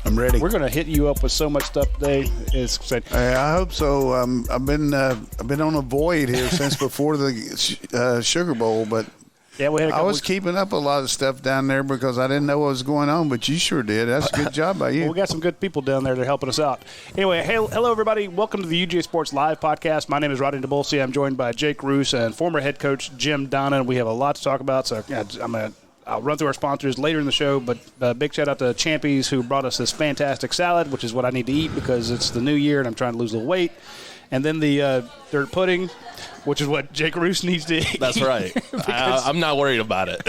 I'm ready. We're going to hit you up with so much stuff today. I hope so. I've been on a void here since before the Sugar Bowl, but yeah, I was keeping up a lot of stuff down there because I didn't know what was going on, but you sure did. That's a good job by you. Well, we got some good people down there that are helping us out. Anyway, hello, everybody. Welcome to the UGASports Live podcast. My name is Rodney DeBulsi. I'm joined by Jake Roos and former head coach Jim Donnan. We have a lot to talk about, so I'll run through our sponsors later in the show, but big shout out to Champies who brought us this fantastic salad, which is what I need to eat because it's the new year and I'm trying to lose a little weight. And then the dirt pudding, which is what Jake Roos needs to eat. That's right. I'm not worried about it.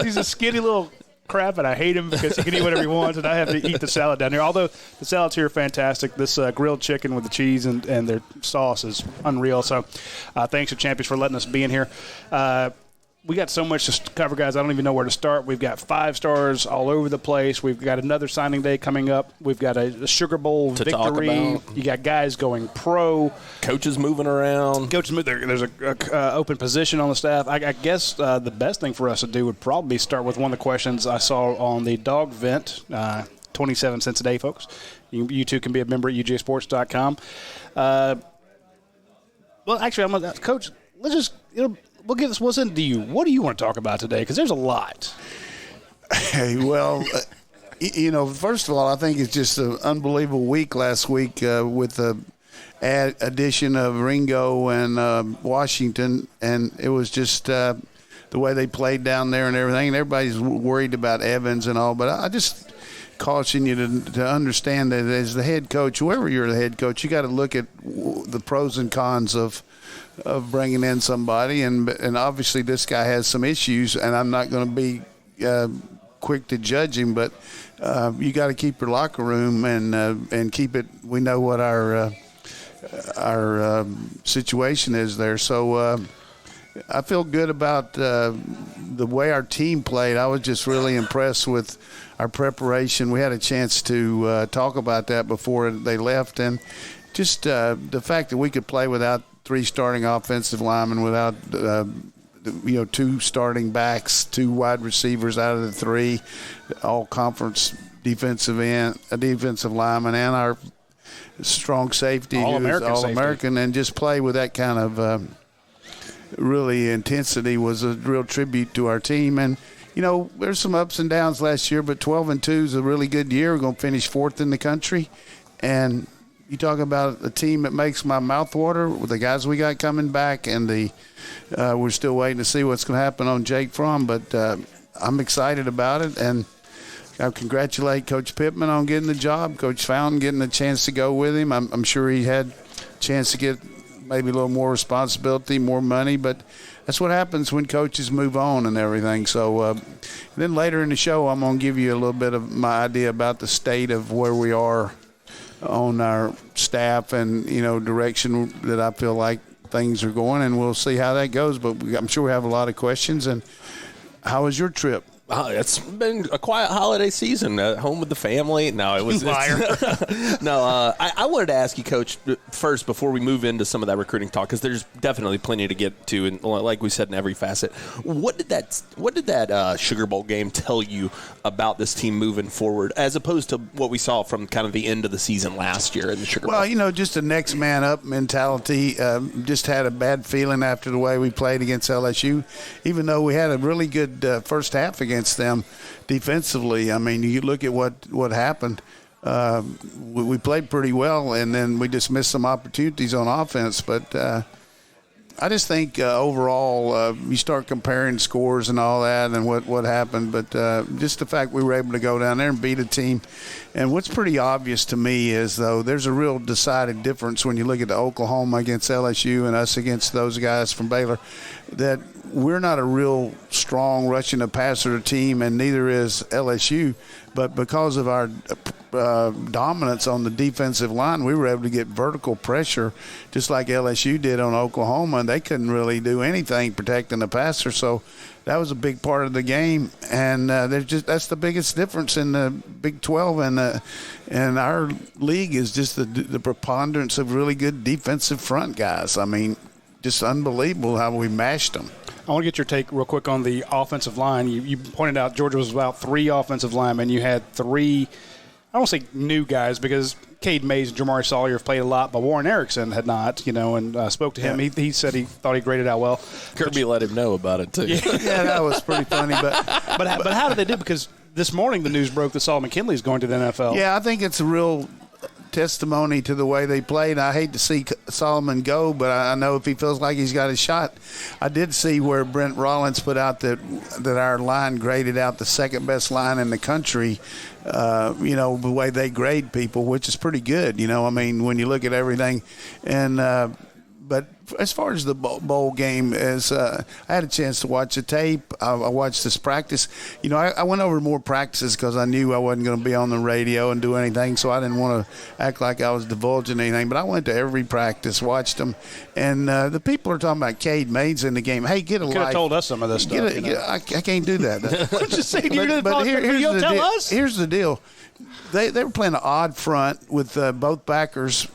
He's a skinny little crap, and I hate him because he can eat whatever he wants, and I have to eat the salad down here. Although the salads here are fantastic. This grilled chicken with the cheese and their sauce is unreal. So thanks to Champions for letting us be in here. We got so much to cover, guys. I don't even know where to start. We've got 5 stars all over the place. We've got another signing day coming up. We've got a Sugar Bowl victory. You got guys going pro. Coaches moving around. There's an open position on the staff. I guess the best thing for us to do would probably start with one of the questions I saw on the dog vent, 27 cents a day, folks. You too can be a member at UGASports.com. Well, actually, Coach, let's just we'll get this. What's into you? What do you want to talk about today? Because there's a lot. Hey, well, first of all, I think it's just an unbelievable week last week with the addition of Ringo and Washington, and it was just the way they played down there and everything. And everybody's worried about Evans and all, but I just caution you to understand that as the head coach, whoever you're the head coach, you got to look at the pros and cons of bringing in somebody, and obviously this guy has some issues, and I'm not going to be quick to judge him, but you got to keep your locker room and keep it. We know what our situation is there, so I feel good about the way our team played. I was just really impressed with our preparation. We had a chance to talk about that before they left, and just the fact that we could play without 3 starting offensive linemen, without 2 starting backs, 2 wide receivers out of the 3, all conference defensive lineman, and our strong safety, All-American, and just play with that kind of really intensity was a real tribute to our team. And there's some ups and downs last year, but 12-2 is a really good year. We're going to finish 4th in the country, and you talk about a team that makes my mouth water with the guys we got coming back, and we're still waiting to see what's going to happen on Jake Fromm, but I'm excited about it, and I congratulate Coach Pittman on getting the job, Coach Fountain getting a chance to go with him. I'm sure he had a chance to get maybe a little more responsibility, more money, but that's what happens when coaches move on and everything. So then later in the show, I'm going to give you a little bit of my idea about the state of where we are on our staff and, direction that I feel like things are going, and we'll see how that goes. But I'm sure we have a lot of questions. And how was your trip? It's been a quiet holiday season at home with the family. No, it was liar. I wanted to ask you, Coach, first before we move into some of that recruiting talk, because there's definitely plenty to get to, and like we said, in every facet. What did that Sugar Bowl game tell you about this team moving forward, as opposed to what we saw from kind of the end of the season last year in the Sugar Bowl? Well, just a next man up mentality. Just had a bad feeling after the way we played against LSU, even though we had a really good first half against them defensively. I mean, you look at what happened. We played pretty well, and then we just missed some opportunities on offense. But I just think overall you start comparing scores and all that and what happened. But just the fact we were able to go down there and beat a team. And what's pretty obvious to me is, though, there's a real decided difference when you look at the Oklahoma against LSU and us against those guys from Baylor, that we're not a real strong rushing the passer team, and neither is LSU. But because of our dominance on the defensive line, we were able to get vertical pressure just like LSU did on Oklahoma, and they couldn't really do anything protecting the passer. So that was a big part of the game, and that's the biggest difference in the Big 12 and our league is just the preponderance of really good defensive front guys. I mean, just unbelievable how we mashed them. I want to get your take real quick on the offensive line. You pointed out Georgia was about 3 offensive linemen. You had 3, I don't say new guys because Cade Mays and Jamari Sawyer have played a lot, but Warren Erickson had not, and spoke to him. He said he thought he graded out well. Kirby let him know about it, too. Yeah, that was pretty funny. But how did they do? Because this morning the news broke that Solomon Kinley is going to the NFL. Yeah, I think it's a real testimony to the way they played. I hate to see Solomon go, but I know if he feels like he's got a shot. I did see where Brent Rollins put out that our line graded out the second best line in the country. The way they grade people, which is pretty good. When you look at everything, but as far as the bowl game, I had a chance to watch the tape. I watched this practice. I went over more practices because I knew I wasn't going to be on the radio and do anything, so I didn't want to act like I was divulging anything. But I went to every practice, watched them, and the people are talking about Cade Mays in the game. Hey, get a life. Could have told us some of this stuff. I can't do that. I'm just saying, here's the deal. They were playing an odd front with both backers,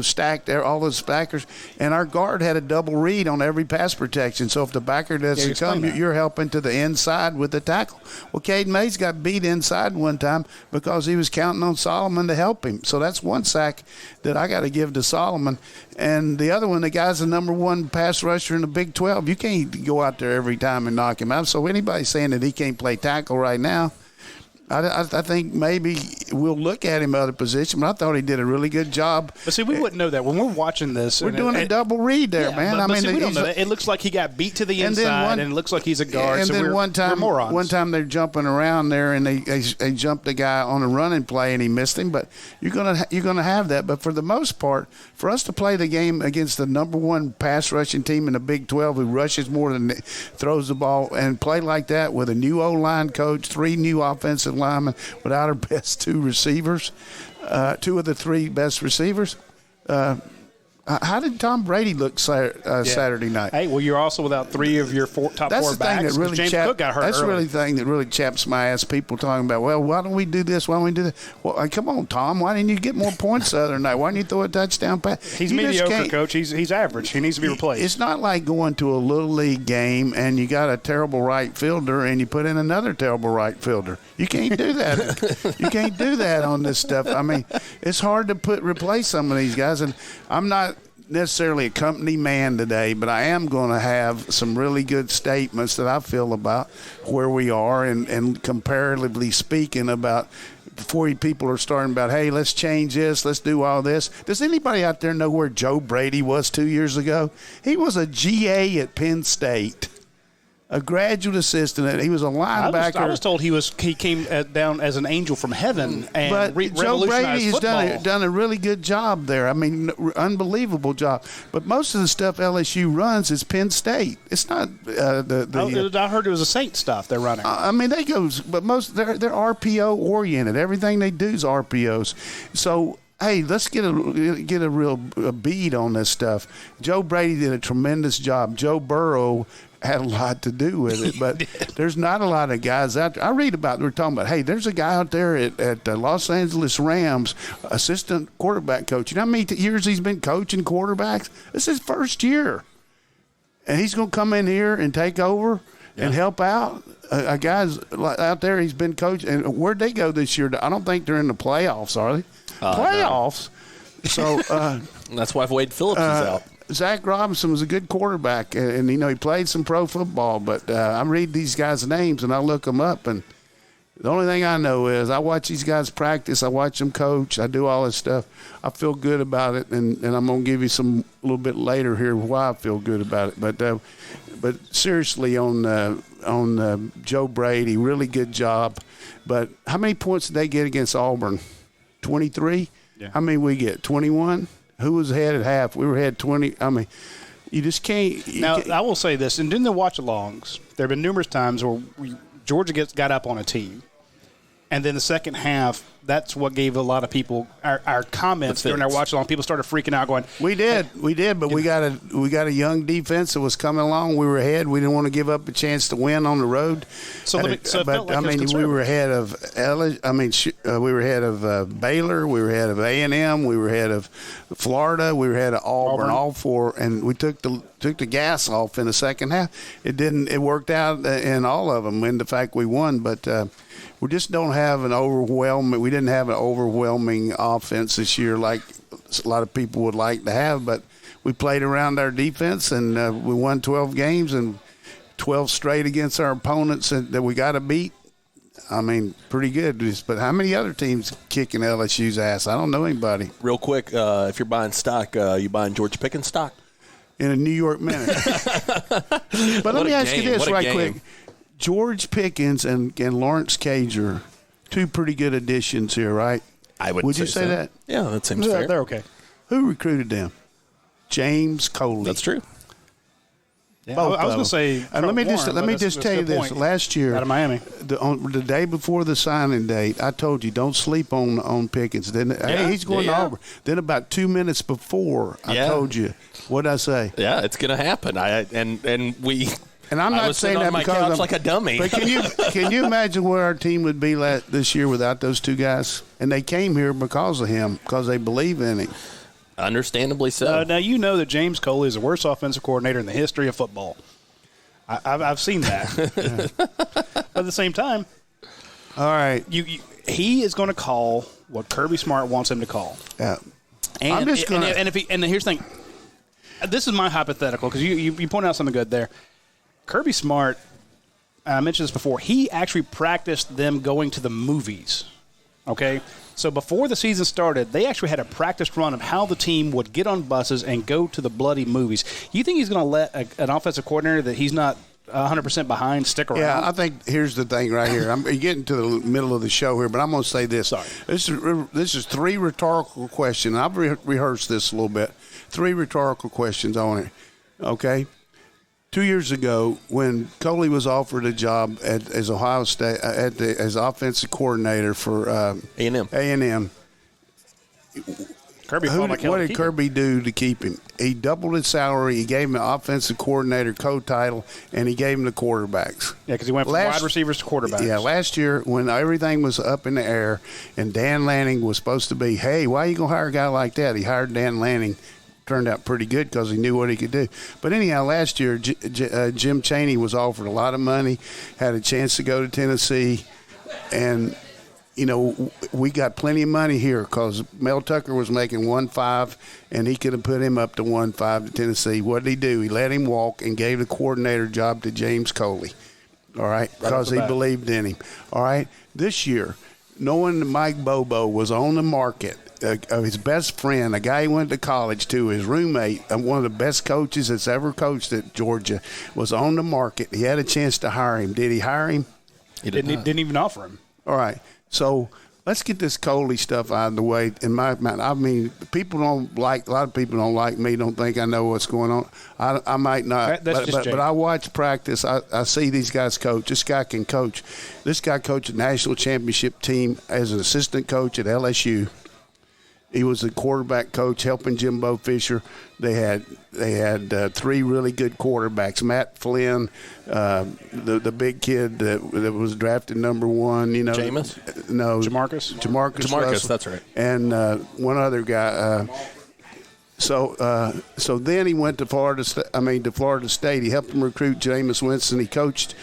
stacked there, all those backers, and our guard had a double read on every pass protection. So if the backer doesn't come, you're helping to the inside with the tackle. Well, Cade Mays got beat inside one time because he was counting on Solomon to help him. So that's one sack that I got to give to Solomon. And the other one, the guy's the number 1 pass rusher in the Big 12. You can't go out there every time and knock him out. So anybody saying that he can't play tackle right now, I think maybe we'll look at him other position, but I thought he did a really good job. But see, we wouldn't know that when we're watching this. We're doing a double read there, man. But we don't know that. It looks like he got beat to the inside, and it looks like he's a guard. And then one time they're jumping around there, and they jumped the guy on a running play, and he missed him. But you're gonna have that. But for the most part, for us to play the game against the number 1 pass rushing team in the Big 12, who rushes more than throws the ball, and play like that with a new O-line coach, 3 new offensive linemen without our best 2 receivers, 2 of the 3 best receivers. How did Tom Brady look Saturday night? Hey, well, you're also without 3 of your top 4 backs. James Cook got hurt That's early. really the thing that really chaps my ass. People talking about, well, why don't we do this? Why don't we do that? Well, come on, Tom. Why didn't you get more points the other night? Why didn't you throw a touchdown pass? He's mediocre, Coach. He's average. He needs to be replaced. It's not like going to a Little League game and you got a terrible right fielder and you put in another terrible right fielder. You can't do that. You can't do that on this stuff. It's hard to replace some of these guys, and I'm not necessarily a company man today, but I am going to have some really good statements that I feel about where we are and comparatively speaking about before people are starting about, hey, let's change this, let's do all this. Does anybody out there know where Joe Brady was 2 years ago? He was a GA at Penn State. A graduate assistant. He was a linebacker. I was told he came down as an angel from heaven and Joe Brady has football. done a really good job there. Unbelievable job. But most of the stuff LSU runs is Penn State. It's not I heard it was the Saint stuff they're running. they go, but they're RPO oriented. Everything they do is RPOs. So. Hey, let's get a real bead on this stuff. Joe Brady did a tremendous job. Joe Burrow had a lot to do with it, but there's not a lot of guys out there. I read about, we're talking about, hey, there's a guy out there at the Los Angeles Rams, assistant quarterback coach. You know how many years he's been coaching quarterbacks? This is his first year. And he's going to come in here and take over and help out. A guy's out there, he's been coaching. And where'd they go this year? I don't think they're in the playoffs, are they? Playoffs. No. So that's why Wade Phillips is out. Zach Robinson was a good quarterback, and he played some pro football. But I read these guys' names and I look them up, and the only thing I know is I watch these guys practice, I watch them coach, I do all this stuff. I feel good about it, and I'm gonna give you a little bit later here why I feel good about it. But seriously, on Joe Brady, really good job. But how many points did they get against Auburn? 23? Yeah. How many we get? 21? Who was ahead at half? We were ahead 20. You just can't. I will say this, and in the watch-alongs, there have been numerous times where Georgia got up on a team, And then the second half, that's what gave a lot of people our comments during our watch along. People started freaking out, going, We did, but we got a young defense that was coming along. We were ahead. We didn't want to give up a chance to win on the road. So it felt like we were ahead of we were ahead of Baylor. We were ahead of A&M. We were ahead of Florida. We were ahead of Auburn. All four, and we took the gas off in the second half. It worked out in all of them. In the fact we won, but. We just don't have we didn't have an overwhelming offense this year like a lot of people would like to have, but we played around our defense and we won 12 games and 12 straight against our opponents that we got to beat. I mean, pretty good. But how many other teams kicking LSU's ass? I don't know anybody. Real quick, if you're buying stock, you buying George Pickens stock? In a New York Minute. But let me ask you this right quick. George Pickens and Lawrence Cager, two pretty good additions here, right? Would you say that? Yeah, that seems fair. They're okay. Who recruited them? James Coley. That's true. Yeah, I was going to say. And let me just tell you this. Last year, out of Miami, the day before the signing date, I told you don't sleep on Pickens. Hey, he's going to Auburn. Then about 2 minutes before, I told you. What did I say? Yeah, it's going to happen. And I'm not saying that because I'm like a dummy. But can you imagine where our team would be this year without those two guys? And they came here because of him, because they believe in him. Understandably so. Now you know that James Coley is the worst offensive coordinator in the history of football. I've seen that. But at the same time, all right, he is going to call what Kirby Smart wants him to call. Yeah. And here's the thing. This is my hypothetical because you point out something good there. Kirby Smart, I mentioned this before, he actually practiced them going to the movies, okay? So before the season started, they actually had a practice run of how the team would get on buses and go to the bloody movies. You think he's going to let an offensive coordinator that he's not 100% behind stick around? Yeah, I think here's the thing right here. I'm getting to the middle of the show here, but I'm going to say this. Sorry. This is three rhetorical questions. I've rehearsed this a little bit. Three rhetorical questions on it, okay? 2 years ago, when Coley was offered a job as Ohio State as offensive coordinator for A&M, what did Kirby do to keep him? He doubled his salary. He gave him an offensive coordinator co-title, and he gave him the quarterbacks. Yeah, because he went from wide receivers to quarterbacks. Yeah, last year when everything was up in the air and Dan Lanning was supposed to be, hey, why are you going to hire a guy like that? He hired Dan Lanning. Turned out pretty good because he knew what he could do. But anyhow, last year, Jim Chaney was offered a lot of money, had a chance to go to Tennessee, and, we got plenty of money here because Mel Tucker was making 1.5, and he could have put him up to 1.5 to Tennessee. What did he do? He let him walk and gave the coordinator job to James Coley, all right, because he believed in him. All right, this year, knowing that Mike Bobo was on the market, his best friend, a guy he went to college to, his roommate, and one of the best coaches that's ever coached at Georgia, was on the market. He had a chance to hire him. Did he hire him? He didn't even offer him. All right. So let's get this Coley stuff out of the way. In my mind, I mean, a lot of people don't like me, don't think I know what's going on. I might not, but I watch practice. I see these guys coach. This guy can coach. This guy coached a national championship team as an assistant coach at LSU. He was the quarterback coach helping Jimbo Fisher. They had three really good quarterbacks. Matt Flynn, the big kid that was drafted number 1. Jameis? No. Jamarcus Russell. That's right. And one other guy. So then he went to Florida State. He helped them recruit Jameis Winston. He coached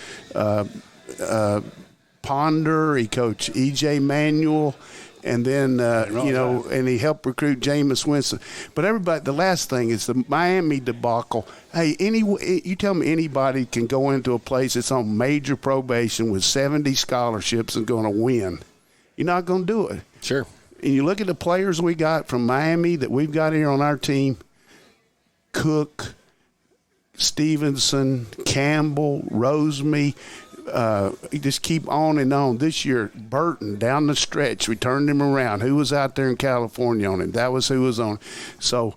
Ponder. He coached E.J. Manuel. And then, and he helped recruit Jameis Winston. But the last thing is the Miami debacle. Hey, you tell me anybody can go into a place that's on major probation with 70 scholarships and going to win. You're not going to do it. Sure. And you look at the players we got from Miami that we've got here on our team, Cook, Stevenson, Campbell, Rosemey, you just keep on and on. This year, Burton down the stretch, we turned him around. Who was out there in California on him? That was who was on. So,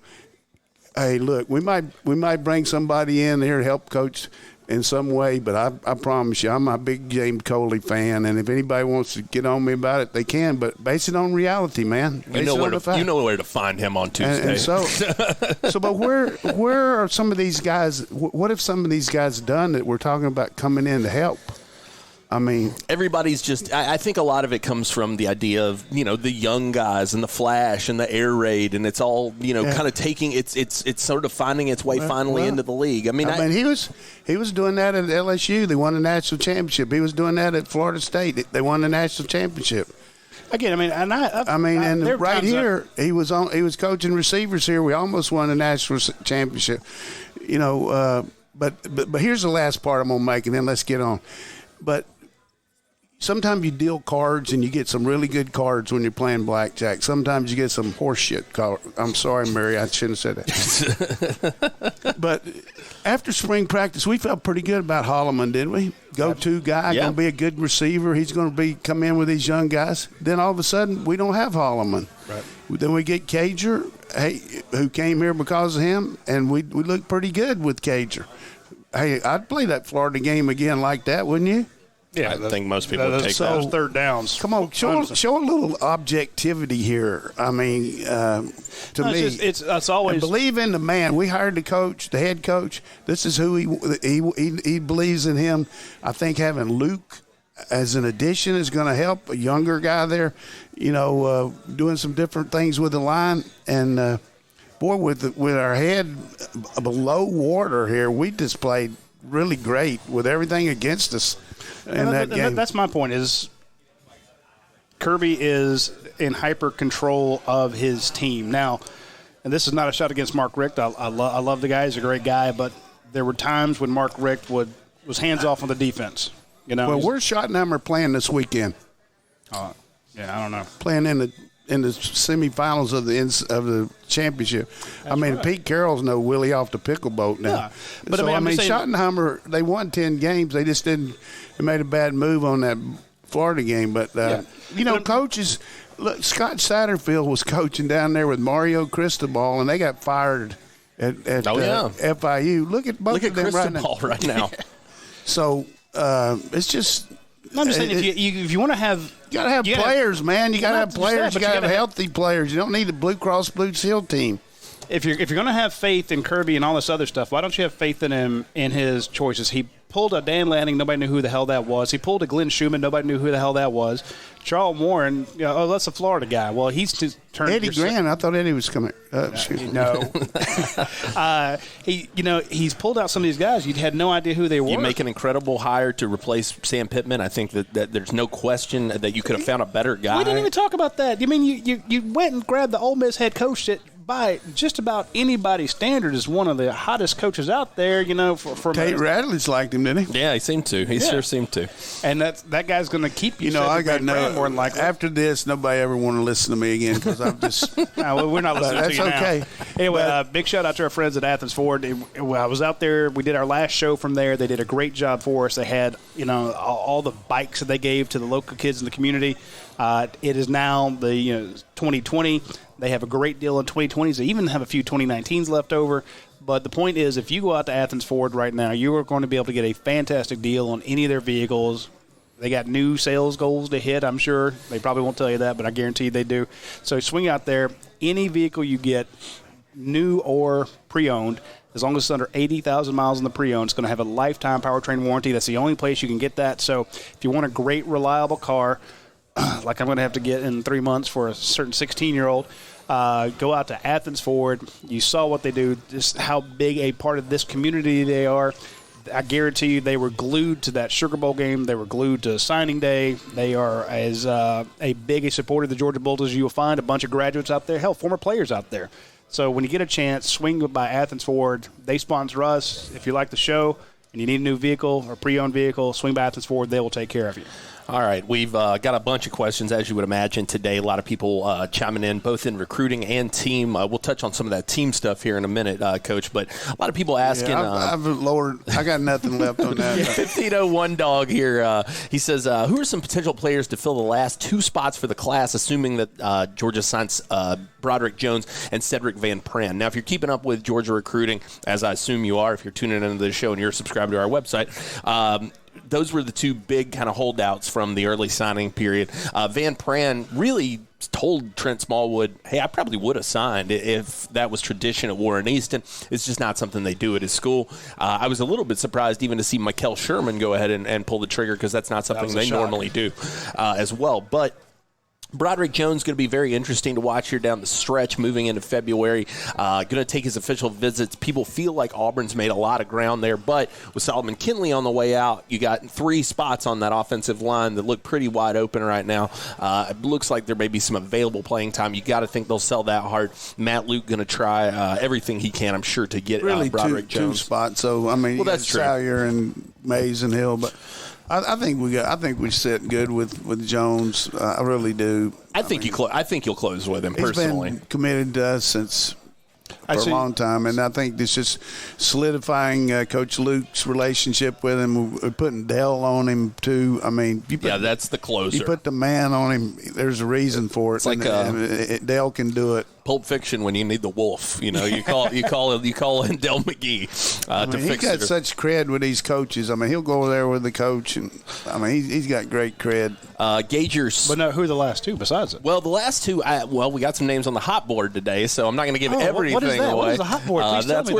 hey, look, we might bring somebody in here to help coach in some way, but I promise you, I'm a big James Coley fan, and if anybody wants to get on me about it, they can, but base it on reality, man. You know where to find him on Tuesday. And so, but where are some of these guys? What have some of these guys done that we're talking about coming in to help? I mean, everybody's just. I think a lot of it comes from the idea of the young guys and the flash and the air raid, and it's all kind of taking it's sort of finding its way finally into the league. I mean, he was doing that at LSU. They won the national championship. He was doing that at Florida State. They won the national championship. Again, he was coaching receivers here. We almost won the national championship. But here's the last part I'm gonna make, and then let's get on. But sometimes you deal cards and you get some really good cards when you're playing blackjack. Sometimes you get some horseshit cards. I'm sorry, Mary, I shouldn't have said that. But after spring practice, we felt pretty good about Holloman, didn't we? Go-to guy, going to be a good receiver. He's going to come in with these young guys. Then all of a sudden, we don't have Holloman. Right. Then we get Cager, who came here because of him, and we look pretty good with Cager. Hey, I'd play that Florida game again like that, wouldn't you? Yeah, I think most people would take those third downs. Come on, show a little objectivity here. I mean, to me, it's always believe in the man. We hired the coach, the head coach. This is who he believes in him. I think having Luke as an addition is going to help a younger guy there. Doing some different things with the line and. Boy, with our head below water here, we displayed really great with everything against us in that game. That's my point is Kirby is in hyper control of his team. Now, and this is not a shot against Mark Richt. I love the guy. He's a great guy. But there were times when Mark Richt was hands off on the defense. Well, where's Schottenheimer playing this weekend? I don't know. Playing in the semifinals of the championship. Pete Carroll's no Willie off the pickle boat now. Yeah. But Schottenheimer, they won 10 games. They just they made a bad move on that Florida game. But, coaches, look, Scott Satterfield was coaching down there with Mario Cristobal, and they got fired at FIU. Look at both of them right now. So it's just – I'm just saying, if you want to have – you got to have players, man. You got to have players. You got to have healthy players. You don't need a Blue Cross Blue Shield team. If you're going to have faith in Kirby and all this other stuff, why don't you have faith in him in his choices? He pulled a Dan Lanning. Nobody knew who the hell that was. He pulled a Glenn Schumann. Nobody knew who the hell that was. Charles Warren, that's a Florida guy. Well, he's turned Eddie Grant. I thought Eddie was coming. No. He's pulled out some of these guys. You had no idea who they were. You make an incredible hire to replace Sam Pittman. I think that there's no question that you could have found a better guy. We didn't even talk about that. You went and grabbed the Ole Miss head coach that by just about anybody's standard is one of the hottest coaches out there, for Tate Radley's liked him, didn't he? Yeah, he seemed to. He sure seemed to. And that guy's going to keep you. I got more than likely. After this, nobody ever want to listen to me again because I'm just. We're not listening to you now. That's okay. Anyway, big shout out to our friends at Athens Ford. I was out there. We did our last show from there. They did a great job for us. They had all the bikes that they gave to the local kids in the community. It is now the 2020. They have a great deal in 2020s. They even have a few 2019s left over. But the point is, if you go out to Athens Ford right now, you are going to be able to get a fantastic deal on any of their vehicles. They got new sales goals to hit, I'm sure. They probably won't tell you that, but I guarantee they do. So swing out there. Any vehicle you get, new or pre-owned, as long as it's under 80,000 miles in the pre-owned, it's going to have a lifetime powertrain warranty. That's the only place you can get that. So if you want a great, reliable car, like I'm going to have to get in 3 months for a certain 16-year-old, go out to Athens Ford. You saw what they do, just how big a part of this community they are. I guarantee you they were glued to that Sugar Bowl game. They were glued to signing day. They are as a big a supporter of the Georgia Bulldogs as you will find. A bunch of graduates out there, hell, former players out there. So when you get a chance, swing by Athens Ford. They sponsor us. If you like the show and you need a new vehicle or pre-owned vehicle, swing by Athens Ford. They will take care of you. All right, we've got a bunch of questions, as you would imagine, today. A lot of people chiming in, both in recruiting and team. We'll touch on some of that team stuff here in a minute, Coach. But a lot of people asking. I've lowered. I got nothing left on that. 1501 Dog here. He says, who are some potential players to fill the last 2 spots for the class, assuming that Georgia signs Broderick Jones and Cedric Van Pran? Now, if you're keeping up with Georgia recruiting, as I assume you are, if you're tuning into the show and you're subscribed subscribe to our website. Those were the two big kind of holdouts from the early signing period. Van Pran really told Trent Smallwood, hey, I probably would have signed if that was tradition at Warren Easton. It's just not something they do at his school. I was a little bit surprised even to see Mikel Sherman go ahead and pull the trigger, because that's not something they normally do as well. But Broderick Jones going to be very interesting to watch here down the stretch moving into February. Going to take his official visits. People feel like Auburn's made a lot of ground there, but with Solomon Kinley on the way out, you got 3 spots on that offensive line that look pretty wide open right now. It looks like there may be some available playing time. You got to think they'll sell that hard. Matt Luke going to try everything he can, I'm sure, to get Broderick Jones. 2 spots. So I mean, that's true. Salyer and Mays and Hill, but I think we sit good with Jones. I really do. I think you'll close with him personally. He's been committed to us since for a long time, and I think this is solidifying Coach Luke's relationship with him. We're putting Dell on him too. I mean, that's the closer. You put the man on him. There's a reason for it. It's like Dell can do it. Pulp Fiction when you need the wolf. You know, you call in Del McGee to fix it. He's got such cred with these coaches. I mean, he'll go there with the coach, and I mean, he's got great cred. Gagers. But no, who are the last 2 besides it? Well, the last 2. We got some names on the hot board today, so I'm not going to give everything what is that? away. What is the hot board? That's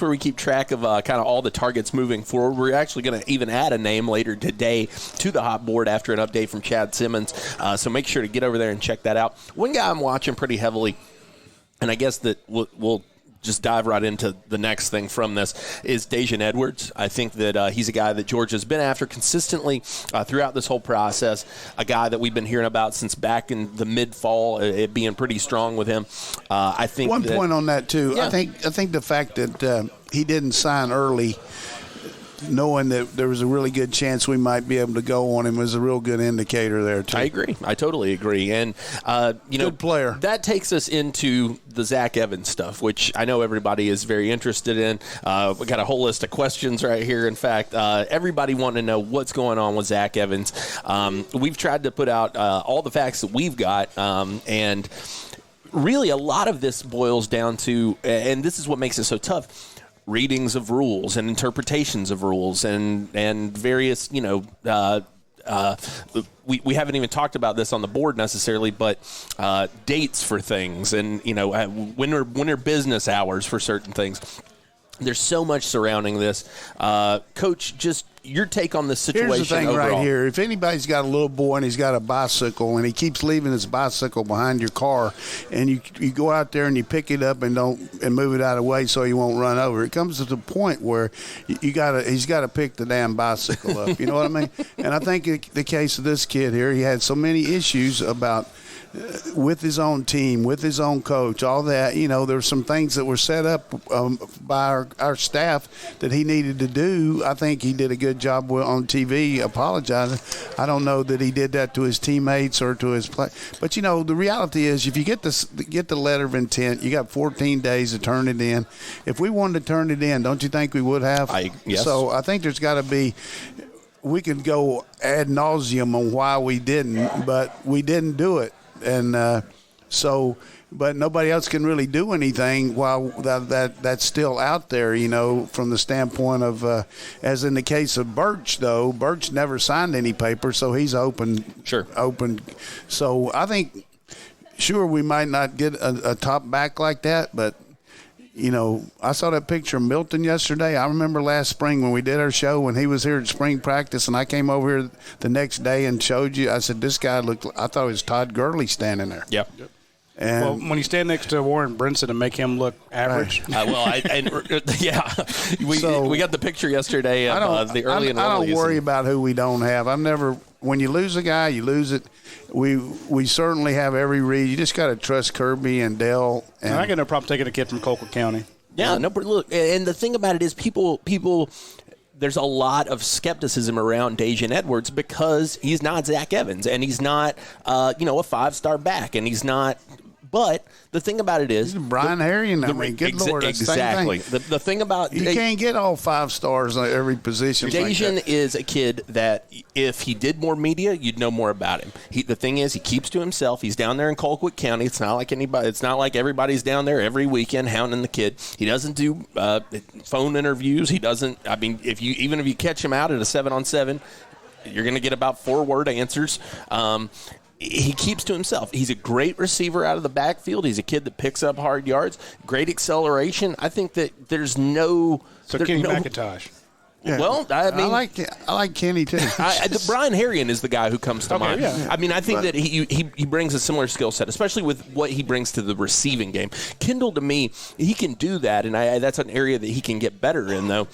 where we keep track of kind of all the targets moving forward. We're actually going to even add a name later today to the hot board after an update from Chad Simmons. So make sure to get over there and check that out. One guy I'm watching pretty heavily, and I guess that we'll just dive right into the next thing from this, is Daijun Edwards. I think that he's a guy that Georgia's been after consistently throughout this whole process, a guy that we've been hearing about since back in the mid-fall, it being pretty strong with him. I think one point on that, too. Yeah. I think the fact that he didn't sign early, knowing that there was a really good chance we might be able to go on him, was a real good indicator there, too. I agree. I totally agree. And, good player. That takes us into the Zack Evans stuff, which I know everybody is very interested in. We got a whole list of questions right here. In fact, everybody wanting to know what's going on with Zack Evans. We've tried to put out all the facts that we've got, and really a lot of this boils down to, and this is what makes it so tough, readings of rules and interpretations of rules and various, we haven't even talked about this on the board necessarily, but dates for things and, when are business hours for certain things. There's so much surrounding this. Coach, just your take on this situation. Here's the thing overall. right here. If anybody's got a little boy and he's got a bicycle and he keeps leaving his bicycle behind your car, and you go out there and you pick it up and move it out of the way so he won't run over, it comes to the point where he's got to pick the damn bicycle up. You know what I mean? And I think the case of this kid here, he had so many issues about with his own team, with his own coach, all that. There's some things that were set up by our staff that he needed to do. I think he did a good job on TV apologizing. I don't know that he did that to his teammates or to his play. But, the reality is if you get the letter of intent, you got 14 days to turn it in. If we wanted to turn it in, don't you think we would have? Yes. So I think there's got to be – we could go ad nauseum on why we didn't, but we didn't do it. And but nobody else can really do anything while that's still out there, from the standpoint of, as in the case of Birch, though, Birch never signed any paper, so he's open. Sure. Open. So I think, sure, we might not get a top back like that, but, I saw that picture of Milton yesterday. I remember last spring when we did our show, when he was here at spring practice, and I came over here the next day and showed you. I said, this guy I thought it was Todd Gurley standing there. Yep. And when you stand next to Warren Brinson and make him look average. We got the picture yesterday of the early enrollees. I don't worry about who we don't have. When you lose a guy, you lose it. We certainly have every read. You just got to trust Kirby and Dell. And I got no problem taking a kid from Colquitt County. Yeah, no, but look, and the thing about it is people. There's a lot of skepticism around Daijun Edwards because he's not Zack Evans, and he's not, a 5-star back, and he's not. But the thing about it is, Brian Harrion, good Lord, that's exactly. the same thing. The thing about you can't get all 5 stars on every position. Dejan like is a kid that if he did more media, you'd know more about him. The thing is, he keeps to himself. He's down there in Colquitt County. It's not like anybody. It's not like everybody's down there every weekend hounding the kid. He doesn't do phone interviews. He doesn't. I mean, if you catch him out at a 7-on-7, you're going to get about 4-word answers. He keeps to himself. He's a great receiver out of the backfield. He's a kid that picks up hard yards, great acceleration. I think that there's no... So Kenny McIntosh. Yeah. Well, I mean... I like Kenny, too. Brian Harrion is the guy who comes to mind. Yeah. I mean, I think that he brings a similar skill set, especially with what he brings to the receiving game. Kendall, to me, he can do that, and that's an area that he can get better in, though.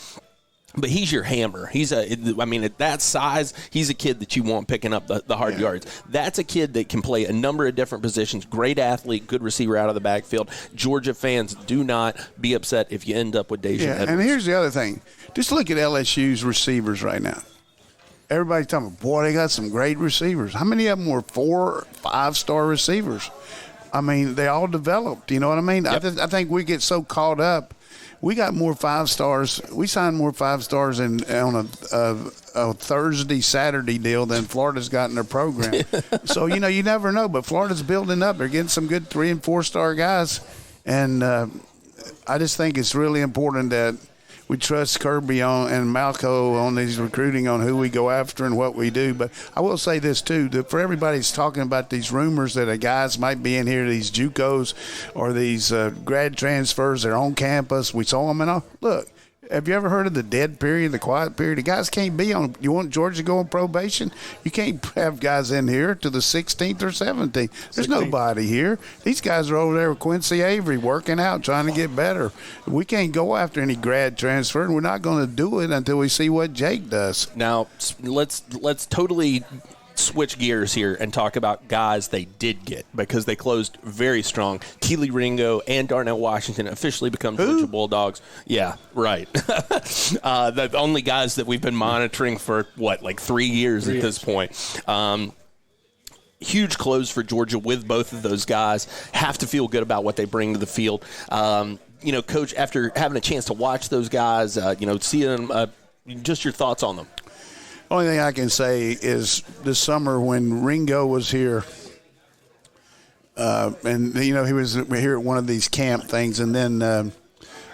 But he's your hammer. At that size, he's a kid that you want picking up the hard yards. That's a kid that can play a number of different positions. Great athlete, good receiver out of the backfield. Georgia fans, do not be upset if you end up with Dejan Edwards. And here's the other thing. Just look at LSU's receivers right now. Everybody's talking about, boy, they got some great receivers. How many of them were 4 or 5-star receivers? I mean, they all developed. You know what I mean? Yep. I think we get so caught up. We got more 5-stars. We signed more 5-stars on a Thursday, Saturday deal than Florida's got in their program. So, you never know. But Florida's building up. They're getting some good 3- and 4-star guys. And I just think it's really important that we trust Kirby and Malco on these recruiting on who we go after and what we do. But I will say this, too, that for everybody that's talking about these rumors that guys might be in here, these JUCOs or these grad transfers, they're on campus, we saw them and all. Look, have you ever heard of the dead period, the quiet period? The guys can't be on. You want Georgia to go on probation? You can't have guys in here to the 16th or 17th. There's 16th. Nobody here. These guys are over there with Quincy Avery working out, trying to get better. We can't go after any grad transfer, and we're not going to do it until we see what Jake does. Now, let's totally switch gears here and talk about guys they did get because they closed very strong. Keely Ringo and Darnell Washington officially become Georgia Bulldogs. Yeah, right. The only guys that we've been monitoring for, 3 years at this point. Huge close for Georgia with both of those guys. Have to feel good about what they bring to the field. Coach, after having a chance to watch those guys, seeing them, just your thoughts on them. Only thing I can say is this summer when Ringo was here, and he was here at one of these camp things, and then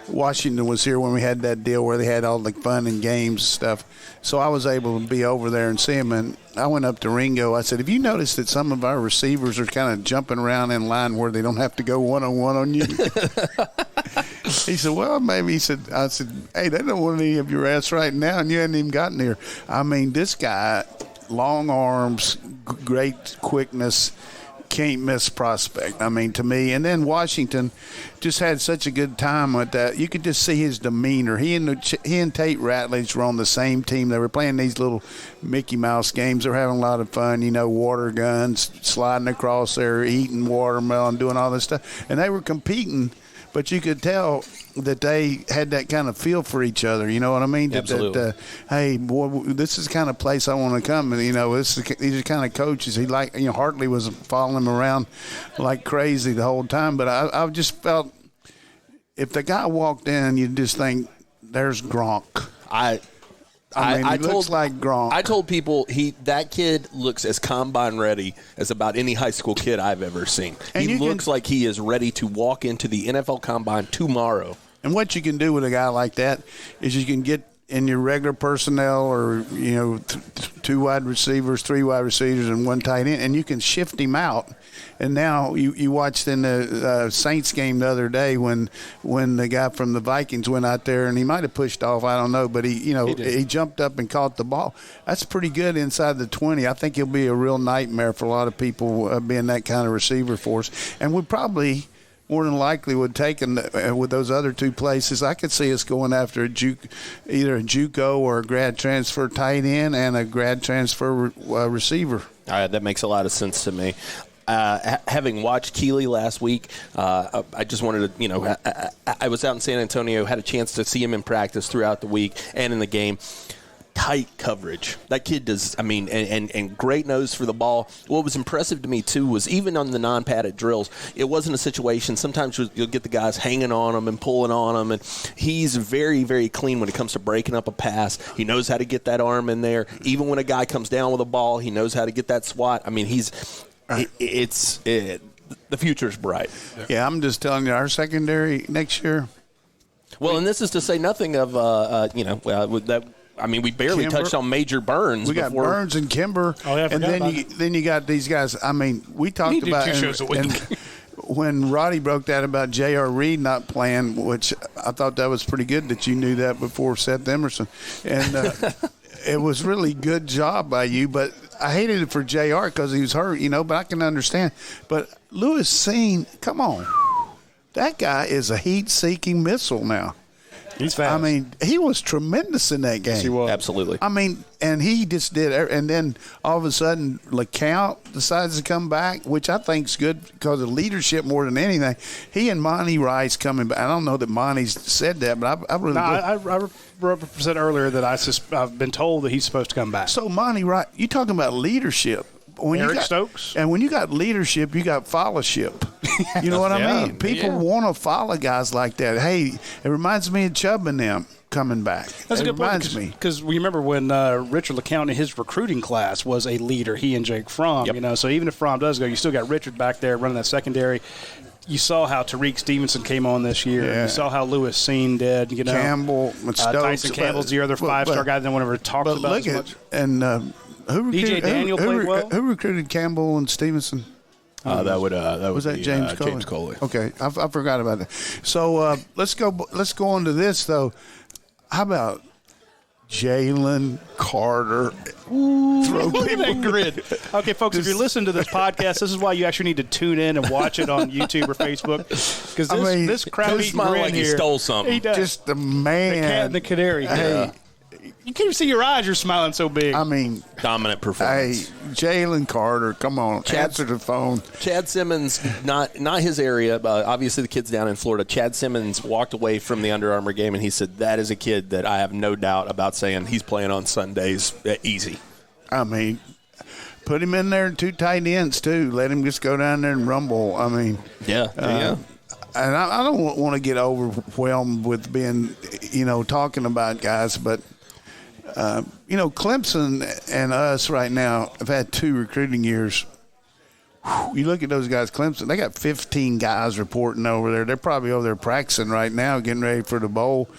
Washington was here when we had that deal where they had all the fun and games and stuff. So I was able to be over there and see him, and I went up to Ringo. I said, have you noticed that some of our receivers are kind of jumping around in line where they don't have to go one-on-one on you? He said, well, maybe. I said, hey, they don't want any of your ass right now, and you hadn't even gotten here. I mean, this guy, long arms, great quickness, can't miss prospect. I mean, to me. And then Washington just had such a good time with that. You could just see his demeanor. He and Tate Ratledge were on the same team. They were playing these little Mickey Mouse games. They were having a lot of fun, water guns, sliding across there, eating watermelon, doing all this stuff. And they were competing, but you could tell that they had that kind of feel for each other. You know what I mean? Absolutely. Hey, boy, this is the kind of place I want to come. And, these are the kind of coaches. Hartley was following him around like crazy the whole time. But I just felt if the guy walked in, you'd just think, there's Gronk. He looks like Gronk. I told people that kid looks as combine ready as about any high school kid I've ever seen. And he looks like he is ready to walk into the NFL combine tomorrow. And what you can do with a guy like that is you can get in your regular personnel or, 2 wide receivers, 3 wide receivers, and 1 tight end, and you can shift him out. And now you watched in the Saints game the other day when the guy from the Vikings went out there and he might have pushed off, I don't know, but he jumped up and caught the ball. That's pretty good inside the 20. I think he'll be a real nightmare for a lot of people being that kind of receiver for us. And we probably more than likely would take with those other 2 places. I could see us going after either a JUCO or a grad transfer tight end and a grad transfer receiver. All right, that makes a lot of sense to me. Having watched Keely last week, I just wanted to, I was out in San Antonio, had a chance to see him in practice throughout the week and in the game. tight coverage. That kid does, and great nose for the ball. What was impressive to me, too, was even on the non-padded drills, it wasn't a situation. Sometimes you'll get the guys hanging on him and pulling on him, and he's very, very clean when it comes to breaking up a pass. He knows how to get that arm in there. Even when a guy comes down with a ball, he knows how to get that swat. I mean, the future's bright. Yeah, I'm just telling you, our secondary next year. Well, and this is to say nothing of, with that. I mean, we barely touched on Major Burns. We got Burns and Kimber. Oh, yeah, and then you got these guys. I mean, we talked about 2 shows a week. When Roddy broke that about J.R. Reed not playing, which I thought that was pretty good that you knew that before Seth Emerson. And it was really good job by you. But I hated it for J.R. because he was hurt, but I can understand. But Lewis Seen, come on. That guy is a heat-seeking missile now. He's fast. I mean, he was tremendous in that game. Yes, he was. Absolutely. I mean, and he just did. And then all of a sudden, LeCount decides to come back, which I think is good because of leadership more than anything. He and Monty Rice coming back. I don't know that Monty's said that, but I really I said earlier that I've been told that he's supposed to come back. So Monty Rice, you talking about leadership. Eric Stokes. And when you got leadership, you got followship. You know what I mean? People want to follow guys like that. Hey, it reminds me of Chubb and them coming back. That's a good point. Because we remember when Richard LeCount in his recruiting class was a leader, he and Jake Fromm. Yep. So even if Fromm does go, you still got Richard back there running that secondary. You saw how Tariq Stevenson came on this year. Yeah. You saw how Lewis Seen did. Campbell, Stokes, Tyson Campbell's the other five-star guy that no one ever talked about look as much. DJ Daniel played well. Who recruited Campbell and Stevenson? That would be James Coley. Okay, I forgot about that. So let's go on to this though. How about Jalen Carter? Look at that grid. Okay, folks, if you're listening to this podcast, this is why you actually need to tune in and watch it on YouTube or Facebook. Because this crowd-eating grin like here, he stole something. He does. Just the man. The cat and the canary. Hey. You can't even see your eyes. You're smiling so big. I mean, dominant performance. Hey, Jalen Carter, come on, answer the phone. Chad Simmons, not his area, but obviously the kid's down in Florida. Chad Simmons walked away from the Under Armour game, and he said, that is a kid that I have no doubt about saying he's playing on Sundays easy. I mean, put him in there 2 tight ends, too. Let him just go down there and rumble. I mean. Yeah. And I don't want to get overwhelmed with being, talking about guys, but Clemson and us right now have had 2 recruiting years. You look at those guys, Clemson, they got 15 guys reporting over there. They're probably over there practicing right now, getting ready for the bowl.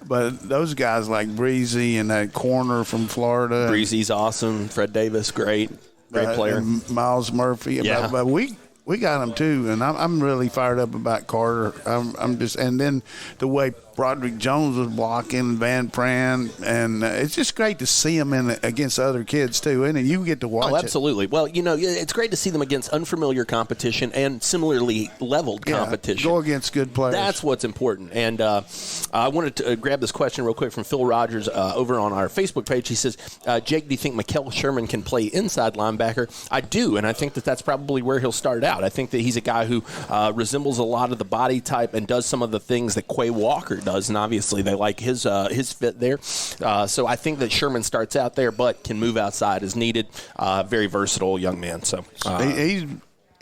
But those guys like Breezy and that corner from Florida. Breezy's awesome. Fred Davis, great player. And Miles Murphy. Yeah. But we got them too, and I'm really fired up about Carter. And then the way Broderick Jones was blocking Van Pran, and it's just great to see them against other kids too, and you get to watch. Oh, absolutely. Well, it's great to see them against unfamiliar competition and similarly leveled competition. Go against good players. That's what's important. And I wanted to grab this question real quick from Phil Rogers over on our Facebook page. He says, Jake, do you think Mikel Sherman can play inside linebacker? I do, and I think that's probably where he'll start out. I think that he's a guy who resembles a lot of the body type and does some of the things that Quay Walker does, and obviously they like his fit there. So I think that Sherman starts out there, but can move outside as needed. Very versatile young man. So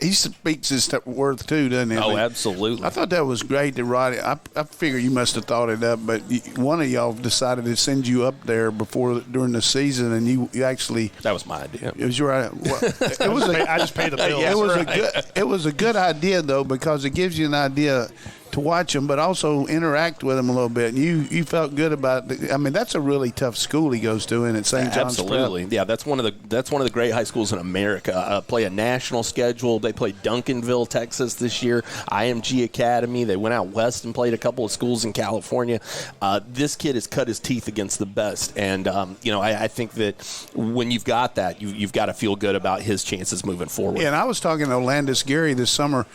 he speaks his worth too, doesn't he? Oh, absolutely. I thought that was great that Roddy. I figure you must have thought it up, but one of y'all decided to send you up there during the season, and you actually. That was my idea. It was your idea. Well, it was. I just paid the bill. It was a good idea though, because it gives you an idea to watch them, but also interact with them a little bit. And you felt good about it. I mean, that's a really tough school he goes to, and at St. John's. Absolutely, Prep. Yeah. That's one of the great high schools in America. Play a national schedule. They played Duncanville, Texas this year. IMG Academy. They went out west and played a couple of schools in California. This kid has cut his teeth against the best, and I think that when you've got that, you've got to feel good about his chances moving forward. Yeah, and I was talking to Landis Gary this summer.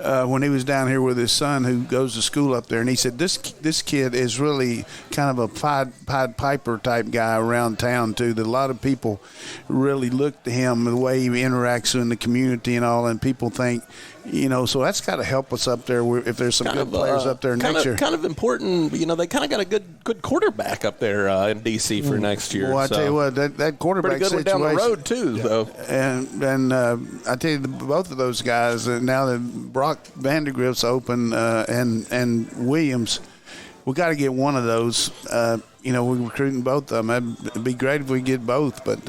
when he was down here with his son who goes to school up there, and he said this kid is really kind of a Pied Piper type guy around town too, that a lot of people really look to him, the way he interacts in the community and all, and people think, so that's got to help us up there if there's some good players up there next year. Kind of important, they kind of got a good quarterback up there in D.C. for next year. Well, I tell you what, that quarterback pretty good situation. Down the road, too, though. And I tell you, both of those guys, now that Brock Vandegrift's open and Williams, we got to get one of those. We're recruiting both of them. It'd be great if we get both, but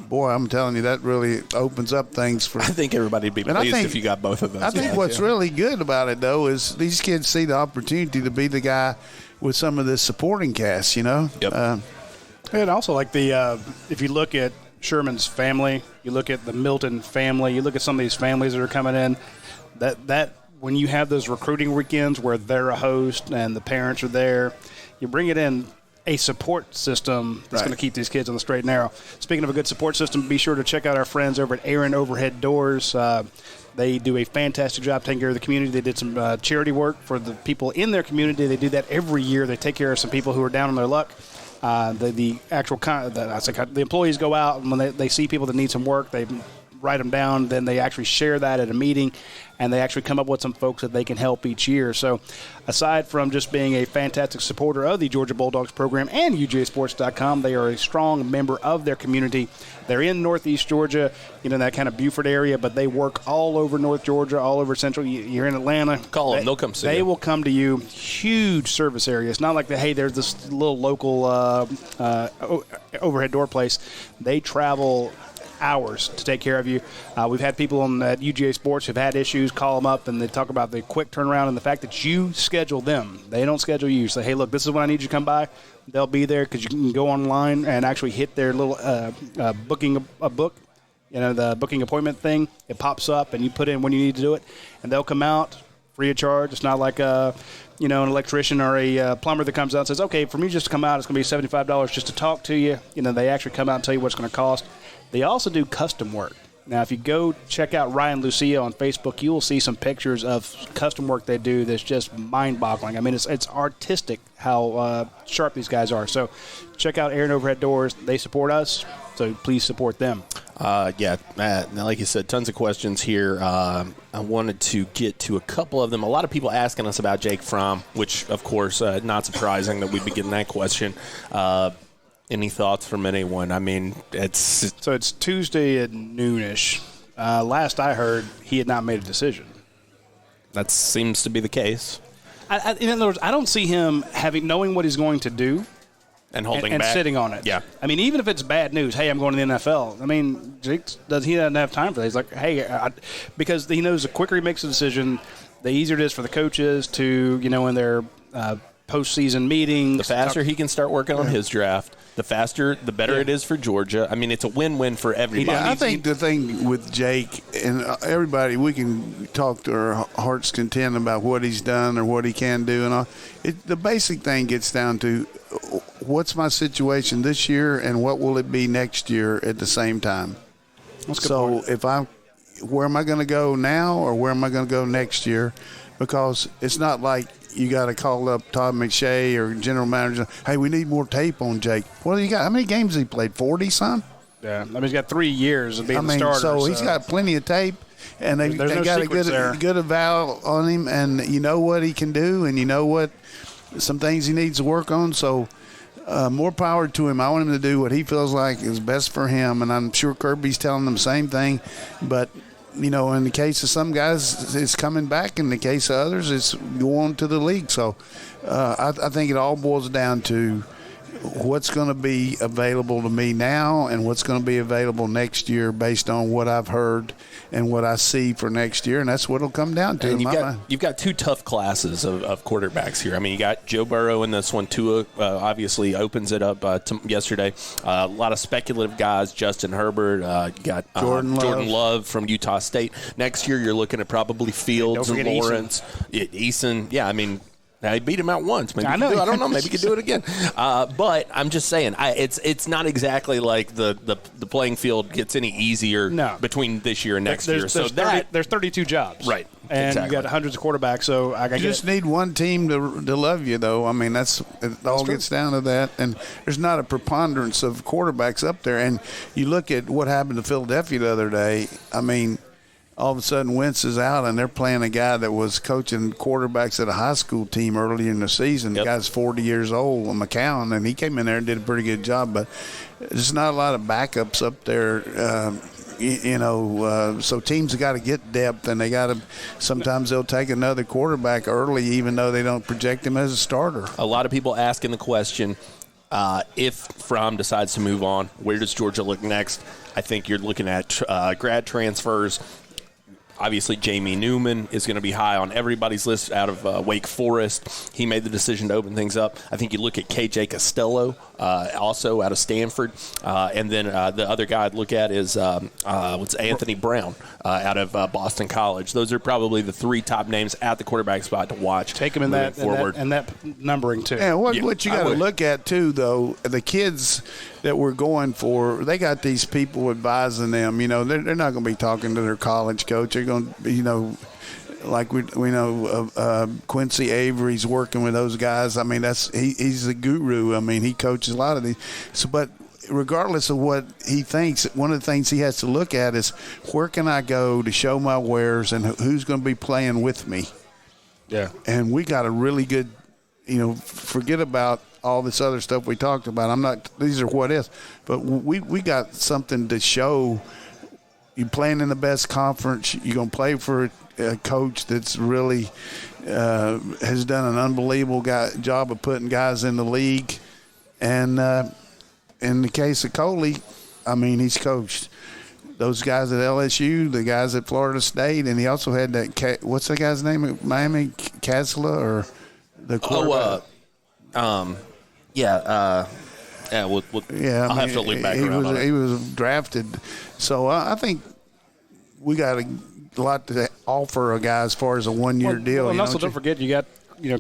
boy, I'm telling you, that really opens up things for. I think everybody'd be pleased if you got both of those. I think what's really good about it, though, is these kids see the opportunity to be the guy with some of this supporting cast. Yep. And also, like if you look at Sherman's family, you look at the Milton family, you look at some of these families that are coming in, that when you have those recruiting weekends where they're a host and the parents are there, you bring it in a support system that's going to keep these kids on the straight and narrow. Speaking of a good support system, be sure to check out our friends over at Aaron Overhead Doors. They do a fantastic job taking care of the community. They did some charity work for the people in their community. They do that every year. They take care of some people who are down on their luck. The employees go out, and when they see people that need some work, they write them down. Then they actually share that at a meeting, and they actually come up with some folks that they can help each year. So aside from just being a fantastic supporter of the Georgia Bulldogs program and UGASports.com, they are a strong member of their community. They're in Northeast Georgia, that kind of Beaufort area, but they work all over North Georgia, all over Central. You're in Atlanta. Call them. They'll come see you. They will come to you. Huge service area. It's not like, there's this little local overhead door place. They travel hours to take care of you. We've had people at UGA Sports who've had issues, call them up, and they talk about the quick turnaround and the fact that you schedule them. They don't schedule you. Say, hey, look, this is when I need you to come by. They'll be there because you can go online and actually hit their little booking a book, the booking appointment thing. It pops up, and you put in when you need to do it, and they'll come out free of charge. It's not like an electrician or a plumber that comes out and says, okay, for me just to come out, it's going to be $75 just to talk to you. They actually come out and tell you what it's going to cost. They also do custom work. Now, if you go check out Ryan Lucia on Facebook, you will see some pictures of custom work they do that's just mind-boggling. I mean, it's artistic how sharp these guys are. So check out Aaron Overhead Doors. They support us, so please support them. Matt, like you said, tons of questions here. I wanted to get to a couple of them. A lot of people asking us about Jake Fromm, which, of course, not surprising that we'd be getting that question. Any thoughts from anyone? I mean, it's Tuesday at noonish. Last I heard, he had not made a decision. That seems to be the case. In other words, I don't see him knowing what he's going to do and holding and back. Sitting on it. Yeah. I mean, even if it's bad news, hey, I'm going to the NFL. I mean, Jake doesn't have time for that. He's like, hey, because he knows the quicker he makes a decision, the easier it is for the coaches to, in their postseason meetings. The faster he can start working on his draft, the faster, the better it is for Georgia. I mean, it's a win-win for everybody. Yeah, I think the thing with Jake and everybody, we can talk to our heart's content about what he's done or what he can do and all. The basic thing gets down to what's my situation this year and what will it be next year at the same time. So where am I going to go now or where am I going to go next year? Because it's not like you got to call up Todd McShay or general manager. Hey, we need more tape on Jake. What do you got? How many games has he played? 40-some? Yeah, I mean, he's got 3 years of being the starter. So he's got plenty of tape, and they got a good eval on him, and you know what he can do, and you know what some things he needs to work on. So more power to him. I want him to do what he feels like is best for him, and I'm sure Kirby's telling him the same thing, but – in the case of some guys, it's coming back. In the case of others, it's going to the league. So I think it all boils down to what's going to be available to me now and what's going to be available next year based on what I've heard and what I see for next year, and that's what it'll come down to. And you've got two tough classes of quarterbacks here. I mean, you got Joe Burrow in this one. Tua obviously opens it up yesterday. A lot of speculative guys, Justin Herbert. You got Jordan Love from Utah State. Next year, you're looking at probably Fields and Lawrence. Eason. Yeah, I mean, now, he beat him out once. Maybe I don't know. Maybe he could do it again. But I'm just saying, it's not exactly like the playing field gets any easier between this year and next year. There's 32 jobs. Right. and you got hundreds of quarterbacks. So I just need one team to love you, though. I mean, it all gets down to that. And there's not a preponderance of quarterbacks up there. And you look at what happened to Philadelphia the other day. I mean, all of a sudden Wentz is out, and they're playing a guy that was coaching quarterbacks at a high school team earlier in the season. The guy's 40 years old, McCown, and he came in there and did a pretty good job. But there's not a lot of backups up there, so teams have got to get depth, and they got to – sometimes they'll take another quarterback early even though they don't project him as a starter. A lot of people asking the question, if Fromm decides to move on, where does Georgia look next? I think you're looking at grad transfers. Obviously, Jamie Newman is going to be high on everybody's list out of Wake Forest. He made the decision to open things up. I think you look at KJ Costello, also out of Stanford. And then the other guy I'd look at is Anthony Brown out of Boston College. Those are probably the three top names at the quarterback spot to watch. Take them in that numbering, too. Yeah, what you got to look at, too, though, the kids that we're going for, they got these people advising them. They're not going to be talking to their college coach. They're going to, like we know Quincy Avery's working with those guys. I mean, he's the guru. I mean, he coaches a lot of these. But regardless of what he thinks, one of the things he has to look at is where can I go to show my wares and who's going to be playing with me. Yeah. And we got a really good, forget about all this other stuff we talked about. These are what ifs, but we got something to show. You're playing in the best conference. You're going to play for a coach that's really has done an unbelievable job of putting guys in the league. And in the case of Coley, I mean, he's coached those guys at LSU, the guys at Florida State, and he also had that what's the guy's name at Miami? Kasla or the quarterback? I'll have to look back around on it. He was drafted. So I think we got a lot to offer a guy as far as a one-year deal. And also don't forget you got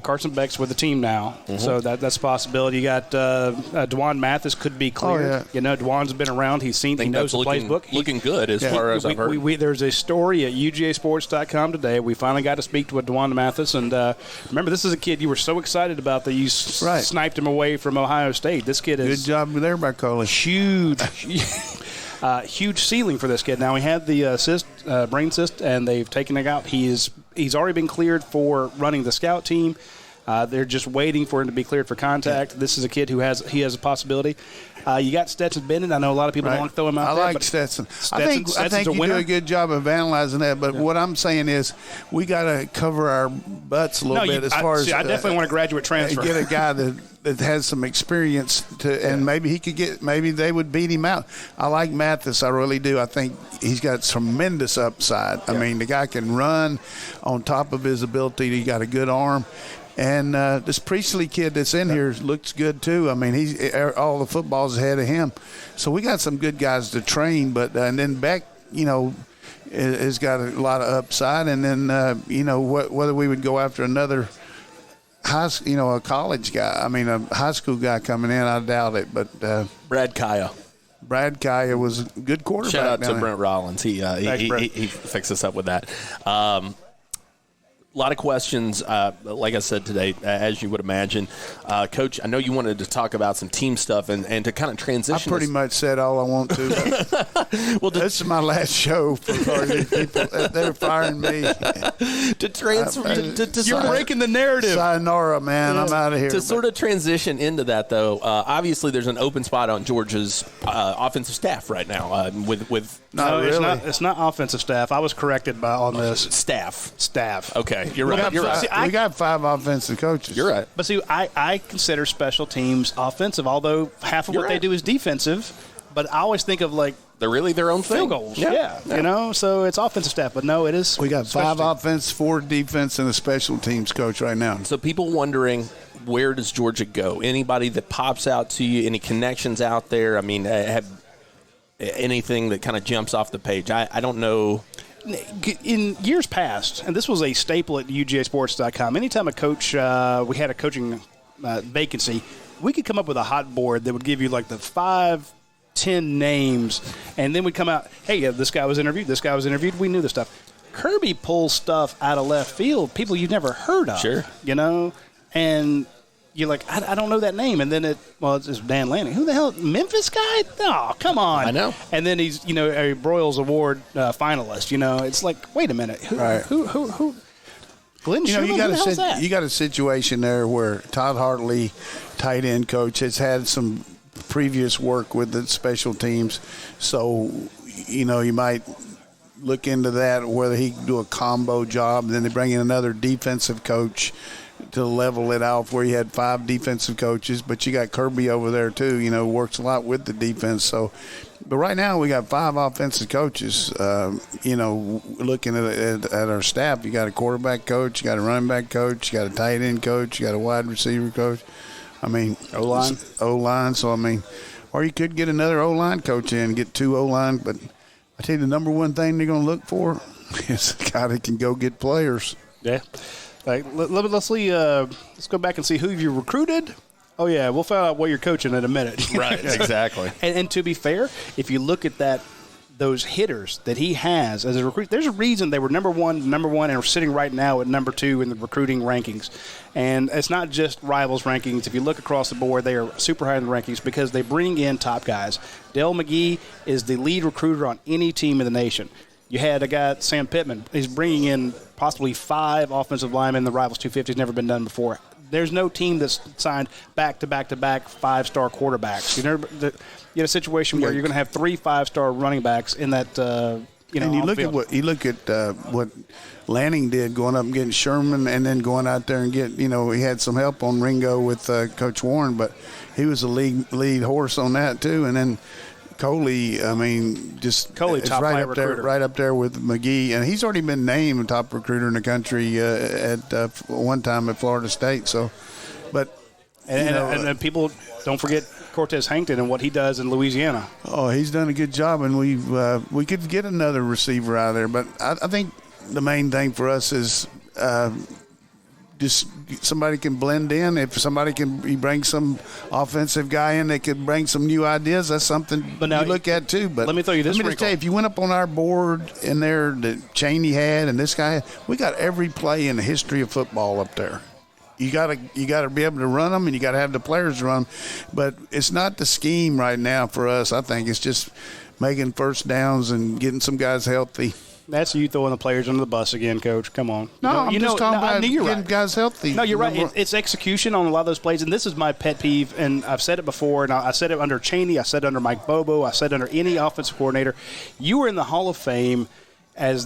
Carson Beck's with the team now, so that's a possibility. You got Dwan Mathis could be cleared. Dwan's been around. He knows the playbook. Looking good as far as I've heard. There's a story at UGAsports.com today. We finally got to speak to Dwan Mathis, and remember, this is a kid you were so excited about that you sniped him away from Ohio State. This kid is good job there by Coley. Huge ceiling for this kid. Now, he had the brain cyst, and they've taken it out. He's already been cleared for running the scout team. They're just waiting for him to be cleared for contact. This is a kid who has a possibility. You got Stetson Bennett. I know a lot of people don't want to throw him out there. I like Stetson. I think you do a good job of analyzing that, but what I'm saying is we got to cover our butts a little bit as far as I definitely want a graduate transfer. Get a guy that has some experience and maybe they would beat him out. I like Mathis. I really do. I think he's got tremendous upside. I mean, the guy can run on top of his ability. He got a good arm. And this Priestley kid that's in here looks good too. I mean, all the football's ahead of him. So we got some good guys to train. But and then Beck, has got a lot of upside. And then whether we would go after another a college guy. I mean, a high school guy coming in, I doubt it. But Brad Kaya was a good quarterback. Shout out to Brent Rollins. He fixed us up with that. A lot of questions, like I said today, as you would imagine. Coach, I know you wanted to talk about some team stuff and to kind of transition. I pretty much said all I want to. Well, this is my last show for these people. They're firing me. To transfer, you're breaking the narrative. Sayonara, man. I'm out of here. Sort of transition into that, though, obviously there's an open spot on Georgia's offensive staff right now with No, really. It's not offensive staff. I was corrected on this. Staff. Okay, you're right. We got 5 offensive coaches. You're right. But see, I consider special teams offensive, although half of what they do is defensive. But I always think of they're really their own field goals. Yeah. So it's offensive staff. But no, it is. We got 5 offense, 4 defense, and a special teams coach right now. So people wondering, where does Georgia go? Anybody that pops out to you? Any connections out there? I mean, have anything that kind of jumps off the page? I don't know. In years past, and this was a staple at UGAsports.com, anytime we had a coaching vacancy, we could come up with a hot board that would give you the 5-10 names, and then we'd come out, hey, this guy was interviewed, we knew this stuff. Kirby pulls stuff out of left field, people you've never heard of. Sure. And you're like, I don't know that name. And then it's Dan Lanning. Who the hell? Memphis guy? Oh, come on. I know. And then he's, a Broyles Award finalist. It's like, wait a minute. Who? Glenn Sherman? Who the hell's that? You got a situation there where Todd Hartley, tight end coach, has had some previous work with the special teams. So, you might look into that, whether he can do a combo job. And then they bring in another defensive coach to level it out, where you had 5 defensive coaches, but you got Kirby over there too, works a lot with the defense. So, but right now we got 5 offensive coaches, looking at our staff. You got a quarterback coach, you got a running back coach, you got a tight end coach, you got a wide receiver coach. O-line. So, or you could get another O-line coach in, get 2 O-line. But I tell you, the number one thing they're going to look for is a guy that can go get players. Yeah. Like, let's go back and see who you recruited. Oh, yeah, we'll find out what you're coaching in a minute. Right, exactly. And to be fair, if you look at those hitters that he has as a recruit, there's a reason they were number one, and are sitting right now at number 2 in the recruiting rankings. And it's not just Rivals rankings. If you look across the board, they are super high in the rankings because they bring in top guys. Dale McGee is the lead recruiter on any team in the nation. You had a guy, Sam Pittman. He's bringing in possibly 5 offensive linemen in the Rivals 250. It's never been done before. There's no team that's signed back-to-back-to-back 5-star quarterbacks. You had a situation where you're going to have 3 5-star running backs in that. And you look at what Lanning did, going up and getting Sherman, and then going out there and get. He had some help on Ringo with Coach Warren, but he was a lead horse on that too, and then. Coley, Coley, top right up there with McGee, and he's already been named top recruiter in the country at one time at Florida State. So, but and people don't forget Cortez Hankton and what he does in Louisiana. Oh, he's done a good job, and we could get another receiver out of there. But I think the main thing for us is. Just somebody can blend in. If somebody can bring some offensive guy in that could bring some new ideas, that's something you look at too. But let me tell you this. Let me just tell you, if you went up on our board in there that Cheney had and this guy, we got every play in the history of football up there. You gotta be able to run them, and you gotta have the players run. But it's not the scheme right now for us. I think it's just making first downs and getting some guys healthy. That's you throwing the players under the bus again, Coach. Come on. I'm just talking about getting guys healthy. No, you're right. It's execution on a lot of those plays, and this is my pet peeve, and I've said it before, and I said it under Cheney, I said it under Mike Bobo, I said it under any offensive coordinator. You were in the Hall of Fame as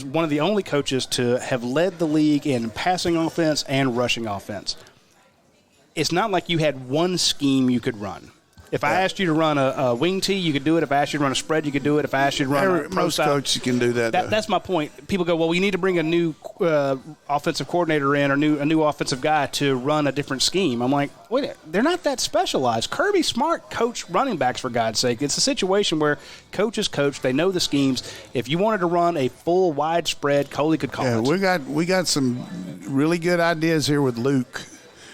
one of the only coaches to have led the league in passing offense and rushing offense. It's not like you had one scheme you could run. If I asked you to run a wing tee, you could do it. If I asked you to run a spread, you could do it. If I asked you to run a pro most style, coaches can do that. That's my point. People go, well, we need to bring a new offensive coordinator in or a new offensive guy to run a different scheme. I'm like, wait, they're not that specialized. Kirby Smart coached running backs, for God's sake. It's a situation where coaches coach. They know the schemes. If you wanted to run a full wide spread, Coley could call it. We got some really good ideas here with Luke.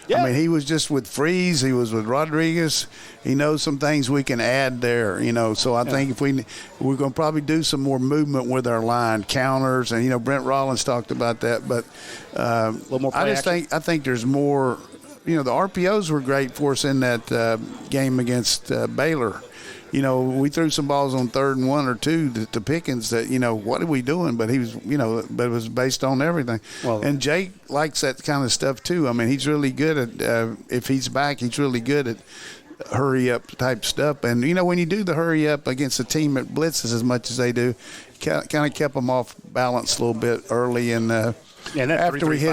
Yeah. He was just with Freeze. He was with Rodriguez. He knows some things we can add there, So I think if we're going to probably do some more movement with our line, counters, and, Brent Rollins talked about that. But a little more I think there's more, the RPOs were great for us in that game against Baylor. We threw some balls on 3rd and 1 or 2 to Pickens that, what are we doing? But he was, but it was based on everything. Well, and Jake likes that kind of stuff too. He's really good at, if he's back, he's really good at hurry up type stuff. And, when you do the hurry up against a team that blitzes as much as they do, kind of kept them off balance a little bit early. And after we hit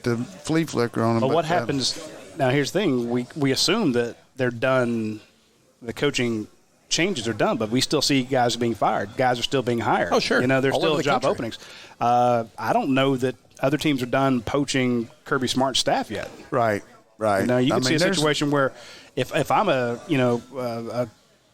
the flea flicker on them. But what happens now? Here's the thing: we assume that they're done. The coaching changes are done, but we still see guys being fired. Guys are still being hired. Oh, sure. There's still job openings. I don't know that other teams are done poaching Kirby Smart's staff yet. Right. You can see a situation where if I'm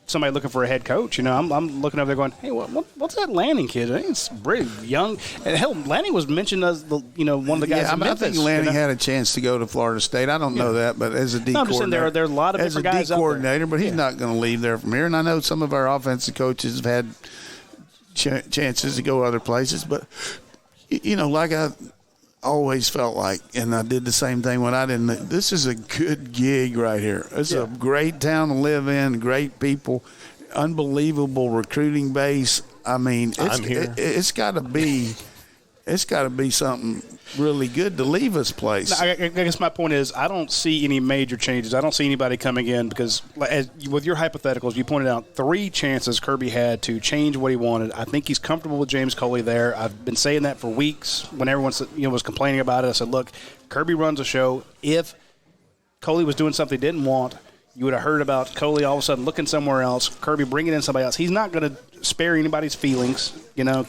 somebody looking for a head coach, I'm looking over there going, hey, what's that Lanning kid? I think it's pretty young. And hell, Lanning was mentioned as one of the guys in Memphis. I think Lanning had a chance to go to Florida State. I don't know that, but as a D coordinator, there are a lot of different guys as a D coordinator, but he's not going to leave there from here. And I know some of our offensive coaches have had chances to go other places. But, like I always felt like, and I did the same thing when I didn't. This is a good gig right here. It's a great town to live in, great people, unbelievable recruiting base. I mean, it's got to be something really good to leave this place. I guess my point is I don't see any major changes. I don't see anybody coming in because, with your hypotheticals, you pointed out 3 chances Kirby had to change what he wanted. I think he's comfortable with James Coley there. I've been saying that for weeks. When everyone was complaining about it, I said, look, Kirby runs a show. If Coley was doing something he didn't want, you would have heard about Coley all of a sudden looking somewhere else, Kirby bringing in somebody else. He's not going to spare anybody's feelings.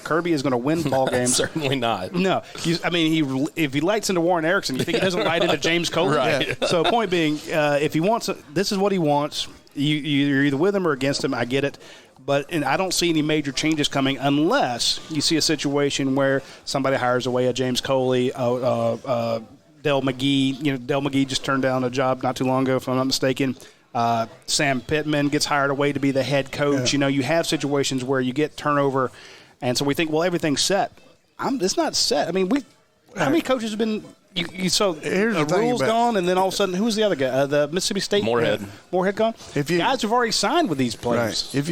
Kirby is going to win ball games. Certainly not. No. If he lights into Warren Erickson, you think he doesn't light into James Coley? Right. Yeah. So point being, if he wants – this is what he wants. You're either with him or against him. I get it. And I don't see any major changes coming unless you see a situation where somebody hires away a James Coley, Dell McGee. Dell McGee just turned down a job not too long ago, if I'm not mistaken. Sam Pittman gets hired away to be the head coach. Yeah. You have situations where you get turnover, and so we think, well, everything's set. It's not set. I mean, how many coaches have been? Here's the rules gone, and then all of a sudden, who's the other guy? The Mississippi State Moorhead gone. Guys have already signed with these players. Right. If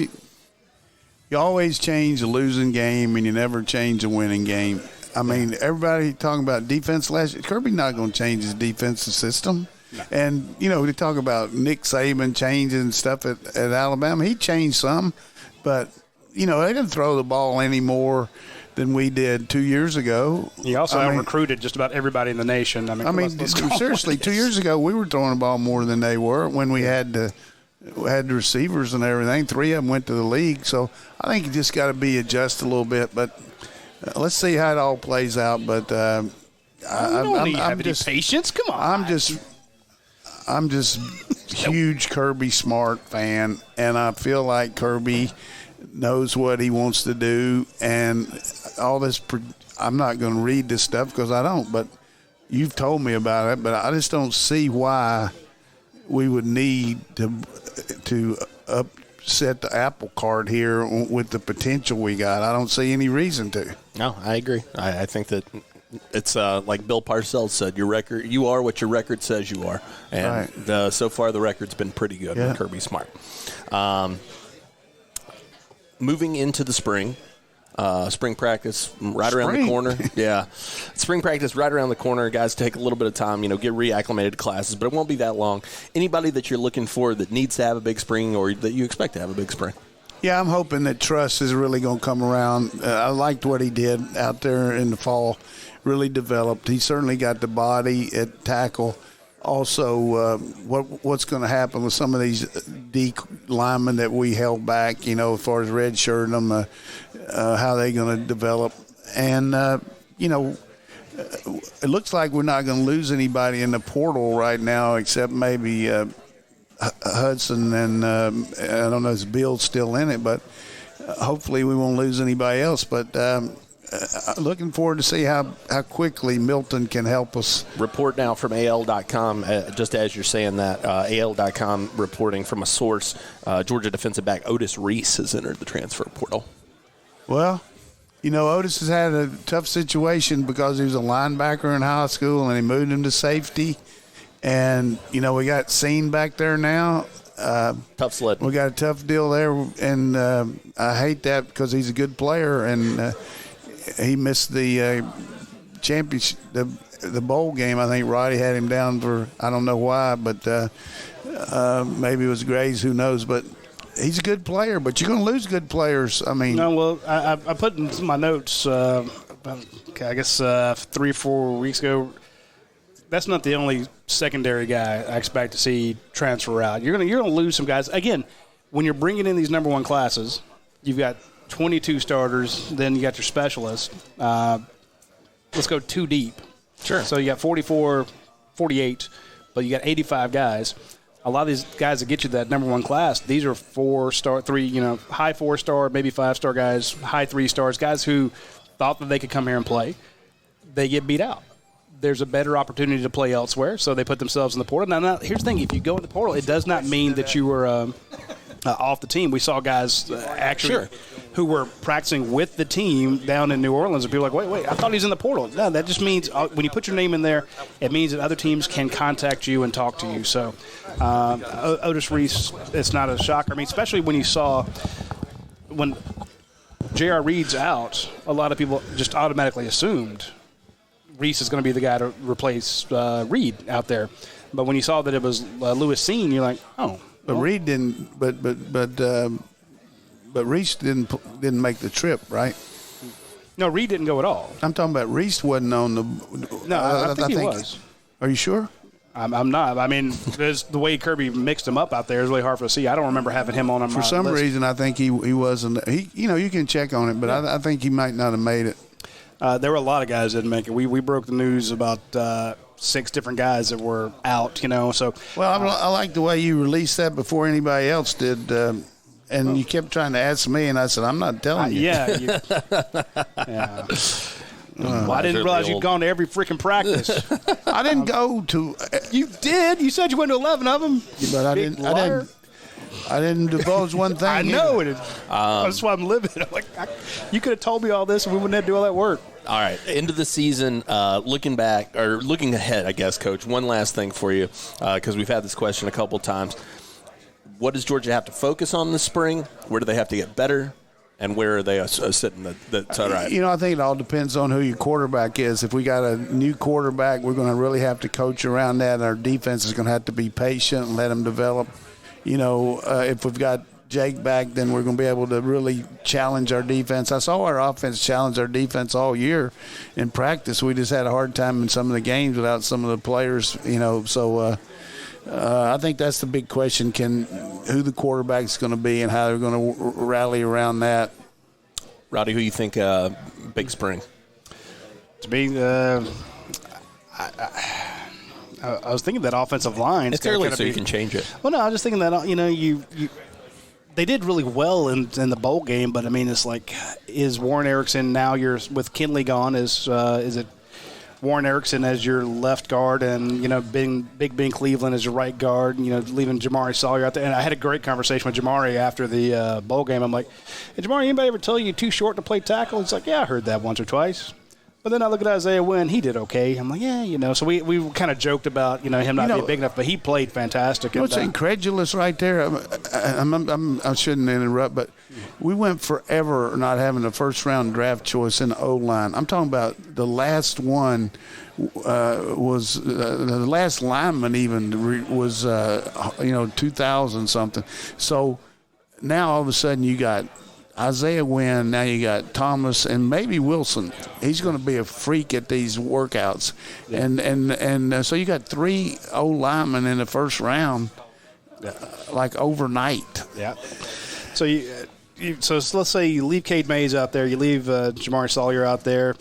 you always change a losing game, and you never change a winning game. I mean, everybody talking about defense last year. Kirby's not going to change his defensive system. And, they talk about Nick Saban changing stuff at Alabama. He changed some, but, they didn't throw the ball any more than we did 2 years ago. He also recruited just about everybody in the nation. Seriously, 2 years ago we were throwing the ball more than they were when we had the receivers and everything. 3 of them went to the league. So I think you just got to be adjusted a little bit. But let's see how it all plays out. But you don't need to have any patience. Come on. I'm just huge Kirby Smart fan, and I feel like Kirby knows what he wants to do. And all this, I'm not going to read this stuff because I don't, but you've told me about it. But I just don't see why we would need to upset the apple cart here with the potential we got. I don't see any reason to. No, I agree. I think that it's like Bill Parcells said, you are what your record says you are. And so far the record's been pretty good with Kirby Smart. Moving into the spring practice around the corner. Yeah. Spring practice right around the corner. Guys take a little bit of time, get reacclimated to classes, but it won't be that long. Anybody that you're looking for that needs to have a big spring or that you expect to have a big spring? Yeah, I'm hoping that Truss is really going to come around. I liked what he did out there in the fall, really developed. He certainly got the body at tackle. Also, what's going to happen with some of these D linemen that we held back, as far as redshirting them, how they're going to develop. And, it looks like we're not going to lose anybody in the portal right now except maybe Hudson and I don't know if Bill's still in it, but hopefully we won't lose anybody else. But looking forward to see how quickly Milton can help us. Report now from AL.com, just as you're saying that, AL.com reporting from a source, Georgia defensive back Otis Reese has entered the transfer portal. Well, Otis has had a tough situation because he was a linebacker in high school and they moved him to safety. And, we got Scene back there now. Tough sled. We got a tough deal there, and I hate that because he's a good player, and he missed the championship, the bowl game. I think Roddy had him down for, I don't know why, but maybe it was Grays, who knows. But he's a good player, but you're going to lose good players. I put in my notes, I guess 3 or 4 weeks ago, that's not the only secondary guy I expect to see transfer out. You're going to lose some guys. Again, when you're bringing in these number one classes, you've got 22 starters, then you got your specialists. Let's go 2 deep. Sure. So you got 44, 48, but you got 85 guys. A lot of these guys that get you that number one class, these are 4-star, 3, high 4-star, maybe 5-star guys, high 3 stars, guys who thought that they could come here and play. They get beat out. There's a better opportunity to play elsewhere, so they put themselves in the portal. Now, here's the thing. If you go in the portal, it does not mean that you were off the team. We saw guys actually who were practicing with the team down in New Orleans, and people were like, wait, I thought he was in the portal. No, that just means when you put your name in there, it means that other teams can contact you and talk to you. So Otis Reese, it's not a shocker. I mean, especially when you saw when J.R. Reed's out, a lot of people just automatically assumed Reese is going to be the guy to replace Reed out there. But when you saw that it was Lewis Seen, you're like, oh. But Reed didn't. But Reese didn't make the trip, right? No, Reed didn't go at all. I'm talking about Reese wasn't on the. No, I think he was. Are you sure? I'm not. I mean, the way Kirby mixed him up out there is really hard for us to see. I don't remember having him on my list. For some reason, I think he wasn't. You can check on it, but I think he might not have made it. There were a lot of guys that didn't make it. We broke the news about 6 different guys that were out. So. Well, I like the way you released that before anybody else did. And you kept trying to ask me, and I said, I'm not telling you. Yeah. Yeah. Well, I didn't realize you'd gone to every freaking practice. I didn't go to. You did. You said you went to 11 of them. But I didn't divulge one thing. I know it. That's why I'm living. I'm like, you could have told me all this, and we wouldn't have to do all that work. All right, end of the season, looking ahead, I guess, Coach. One last thing for you, because we've had this question a couple times. What does Georgia have to focus on this spring? Where do they have to get better? And where are they sitting that's all right? I think it all depends on who your quarterback is. If we got a new quarterback, we're going to really have to coach around that. Our defense is going to have to be patient and let them develop. If we've got Jake back, then we're going to be able to really challenge our defense. I saw our offense challenge our defense all year in practice. We just had a hard time in some of the games without some of the players, so I think that's the big question, who the quarterback's going to be and how they're going to rally around that. Rowdy, who you think big spring? To me, I was thinking that offensive line. It's early, so you can change it. Well, no, I was just thinking that, they did really well in the bowl game, but, I mean, it's like, is Warren Erickson now you're with Kinley gone, is it Warren Erickson as your left guard and, Big Ben Cleveland as your right guard, leaving Jamari Sawyer out there. And I had a great conversation with Jamari after the bowl game. I'm like, hey, Jamari, anybody ever tell you you're too short to play tackle? He's like, yeah, I heard that once or twice. But then I look at Isaiah Wynn. He did okay. I'm like, yeah, So we kind of joked about, him not being big enough, but he played fantastic. What's incredulous right there, I shouldn't interrupt, but we went forever not having a first-round draft choice in the O-line. I'm talking about the last one was the last lineman even was, 2000-something. So now all of a sudden you got Isaiah Wynn, now you got Thomas and maybe Wilson. He's going to be a freak at these workouts. Yeah. And so you got 3 old linemen in the first round, like overnight. Yeah. So so let's say you leave Cade Mays out there, you leave Jamari Sawyer out there,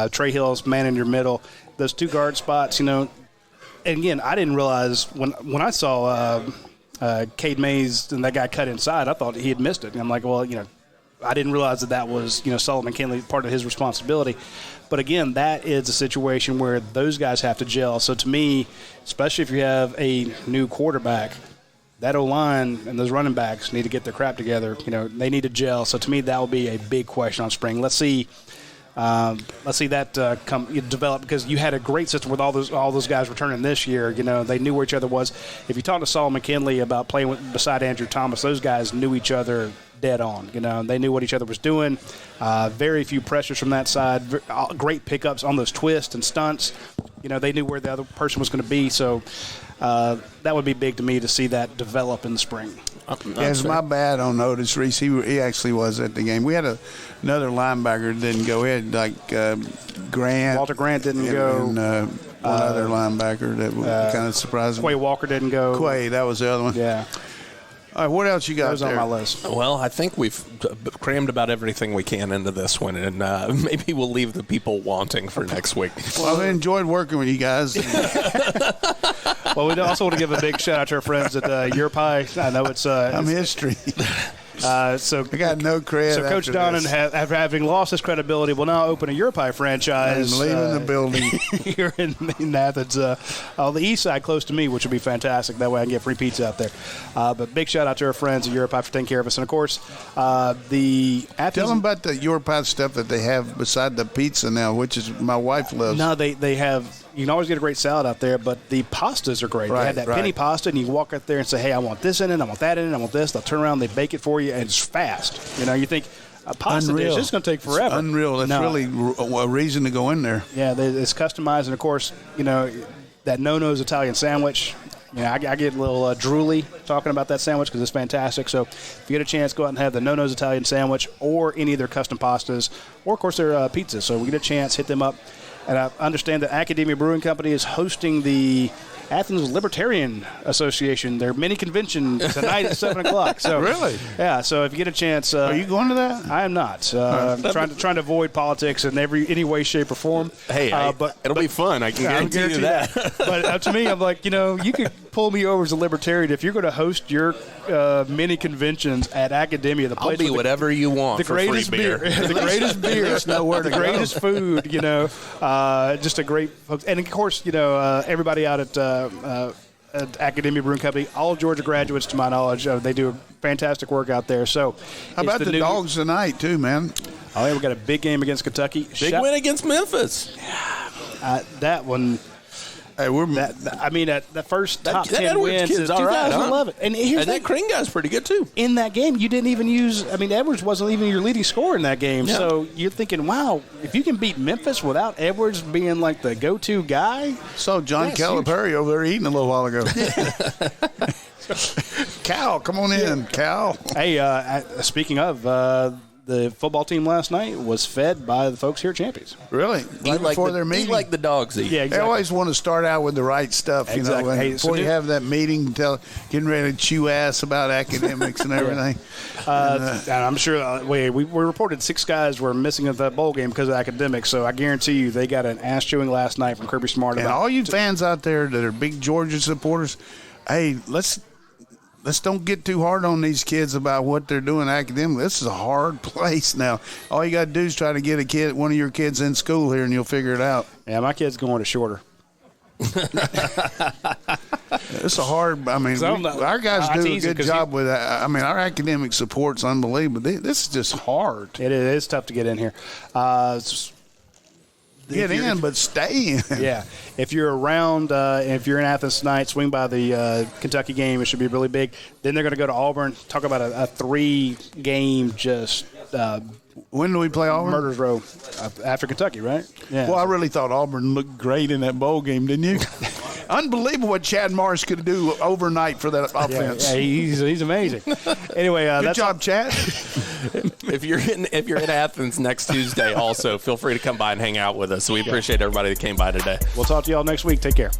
Trey Hill's man in your middle. Those 2 guard spots, and again, I didn't realize when I saw Cade Mays and that guy cut inside, I thought he had missed it. And I'm like, well, I didn't realize that was, Solomon Kinley, part of his responsibility. But, again, that is a situation where those guys have to gel. So, to me, especially if you have a new quarterback, that O-line and those running backs need to get their crap together. They need to gel. So, to me, that will be a big question on spring. Let's see that develop, because you had a great system with all those guys returning this year. They knew where each other was. If you talk to Solomon Kinley about playing beside Andrew Thomas, those guys knew each other dead on. They knew what each other was doing. Very few pressures from that side. Great pickups on those twists and stunts. They knew where the other person was going to be. So that would be big to me to see that develop in the spring. It's my bad on Otis Reese. He actually was at the game. We had another linebacker that didn't go ahead, like Grant. Walter Grant didn't go. And one other linebacker that was kind of surprising. Quay Walker didn't go. Quay, that was the other one. Yeah. All right, what else you got that was there? on my list. Well, I think we've crammed about everything we can into this one, and maybe we'll leave the people wanting for next week. Well, I enjoyed working with you guys. Well, we also want to give a big shout-out to our friends at Your Pie. I know it's I'm history. So I got no credit. So Coach Donnan, after having lost his credibility, will now open a Europi franchise. I'm leaving the building here in Athens, on the east side, close to me, which would be fantastic. That way I can get free pizza out there. But big shout out to our friends at Europi for taking care of us. And of course, the Athens. Tell them about the Europi stuff that they have beside the pizza now, which is my wife loves. No, they have. You can always get a great salad out there, but the pastas are great. Right, they have that penny pasta, and you walk out there and say, hey, I want this in it, I want that in it, I want this. They'll turn around, they bake it for you, and it's fast. You think a pasta dish is going to take forever. It's unreal. That's really a reason to go in there. Yeah, it's customized, and of course, that No-No's Italian sandwich. I get a little drooly talking about that sandwich because it's fantastic. So if you get a chance, go out and have the No-No's Italian sandwich or any of their custom pastas or, of course, their pizzas. So we get a chance, hit them up. And I understand that Academia Brewing Company is hosting the Athens Libertarian Association, their mini convention tonight at 7 o'clock. So really? Yeah, so if you get a chance. Are you going to that? I am not. Trying to avoid politics in any way, shape, or form. Hey, it'll be fun. I can guarantee you that. But to me, I'm like, you could pull me over as a libertarian if you're going to host your mini conventions at Academia. The place I'll be whatever you want. The greatest beer, the greatest beer, the greatest food. Just a great folks, and of course, everybody out at Academia Brewing Company, all Georgia graduates, to my knowledge, they do fantastic work out there. So, how about the Dogs tonight too, man? Oh, yeah, we got a big game against Kentucky. Big win against Memphis. That one. Hey, the first top 10 Edwards wins kid's since all right, 2011. huh? And here's that Crane guy's pretty good, too. In that game, you didn't even use – Edwards wasn't even your leading scorer in that game. Yeah. So you're thinking, wow, if you can beat Memphis without Edwards being like the go-to guy. So John Calipari over there eating a little while ago. Cal, come on in, Cal. Hey, speaking of the football team last night was fed by the folks here at Champions. Really? Before their meeting? Eat like the dogs eat. Yeah, exactly. They always want to start out with the right stuff, exactly. Before you have that meeting, getting ready to chew ass about academics and everything. And I'm sure we reported 6 guys were missing at that bowl game because of academics, so I guarantee you they got an ass chewing last night from Kirby Smart. And all you fans out there that are big Georgia supporters, hey, let's don't get too hard on these kids about what they're doing academically. This is a hard place now. All you got to do is try to get one of your kids in school here, and you'll figure it out. Yeah, my kid's going to Shorter. It's a hard. Our guys do a good job with that. Our academic support's unbelievable. This is just hard. It is tough to get in here. Get in, but stay in. Yeah. If you're around, if you're in Athens tonight, swing by the Kentucky game. It should be really big. Then they're going to go to Auburn. Talk about a 3-game just when do we play Auburn? Murder's Row after Kentucky, right? Yeah. Well, I really thought Auburn looked great in that bowl game, didn't you? Unbelievable what Chad Morris could do overnight for that offense. Yeah, he's amazing. Anyway, good job, Chad. If you're in Athens next Tuesday, also feel free to come by and hang out with us. We appreciate everybody that came by today. We'll talk to y'all next week. Take care.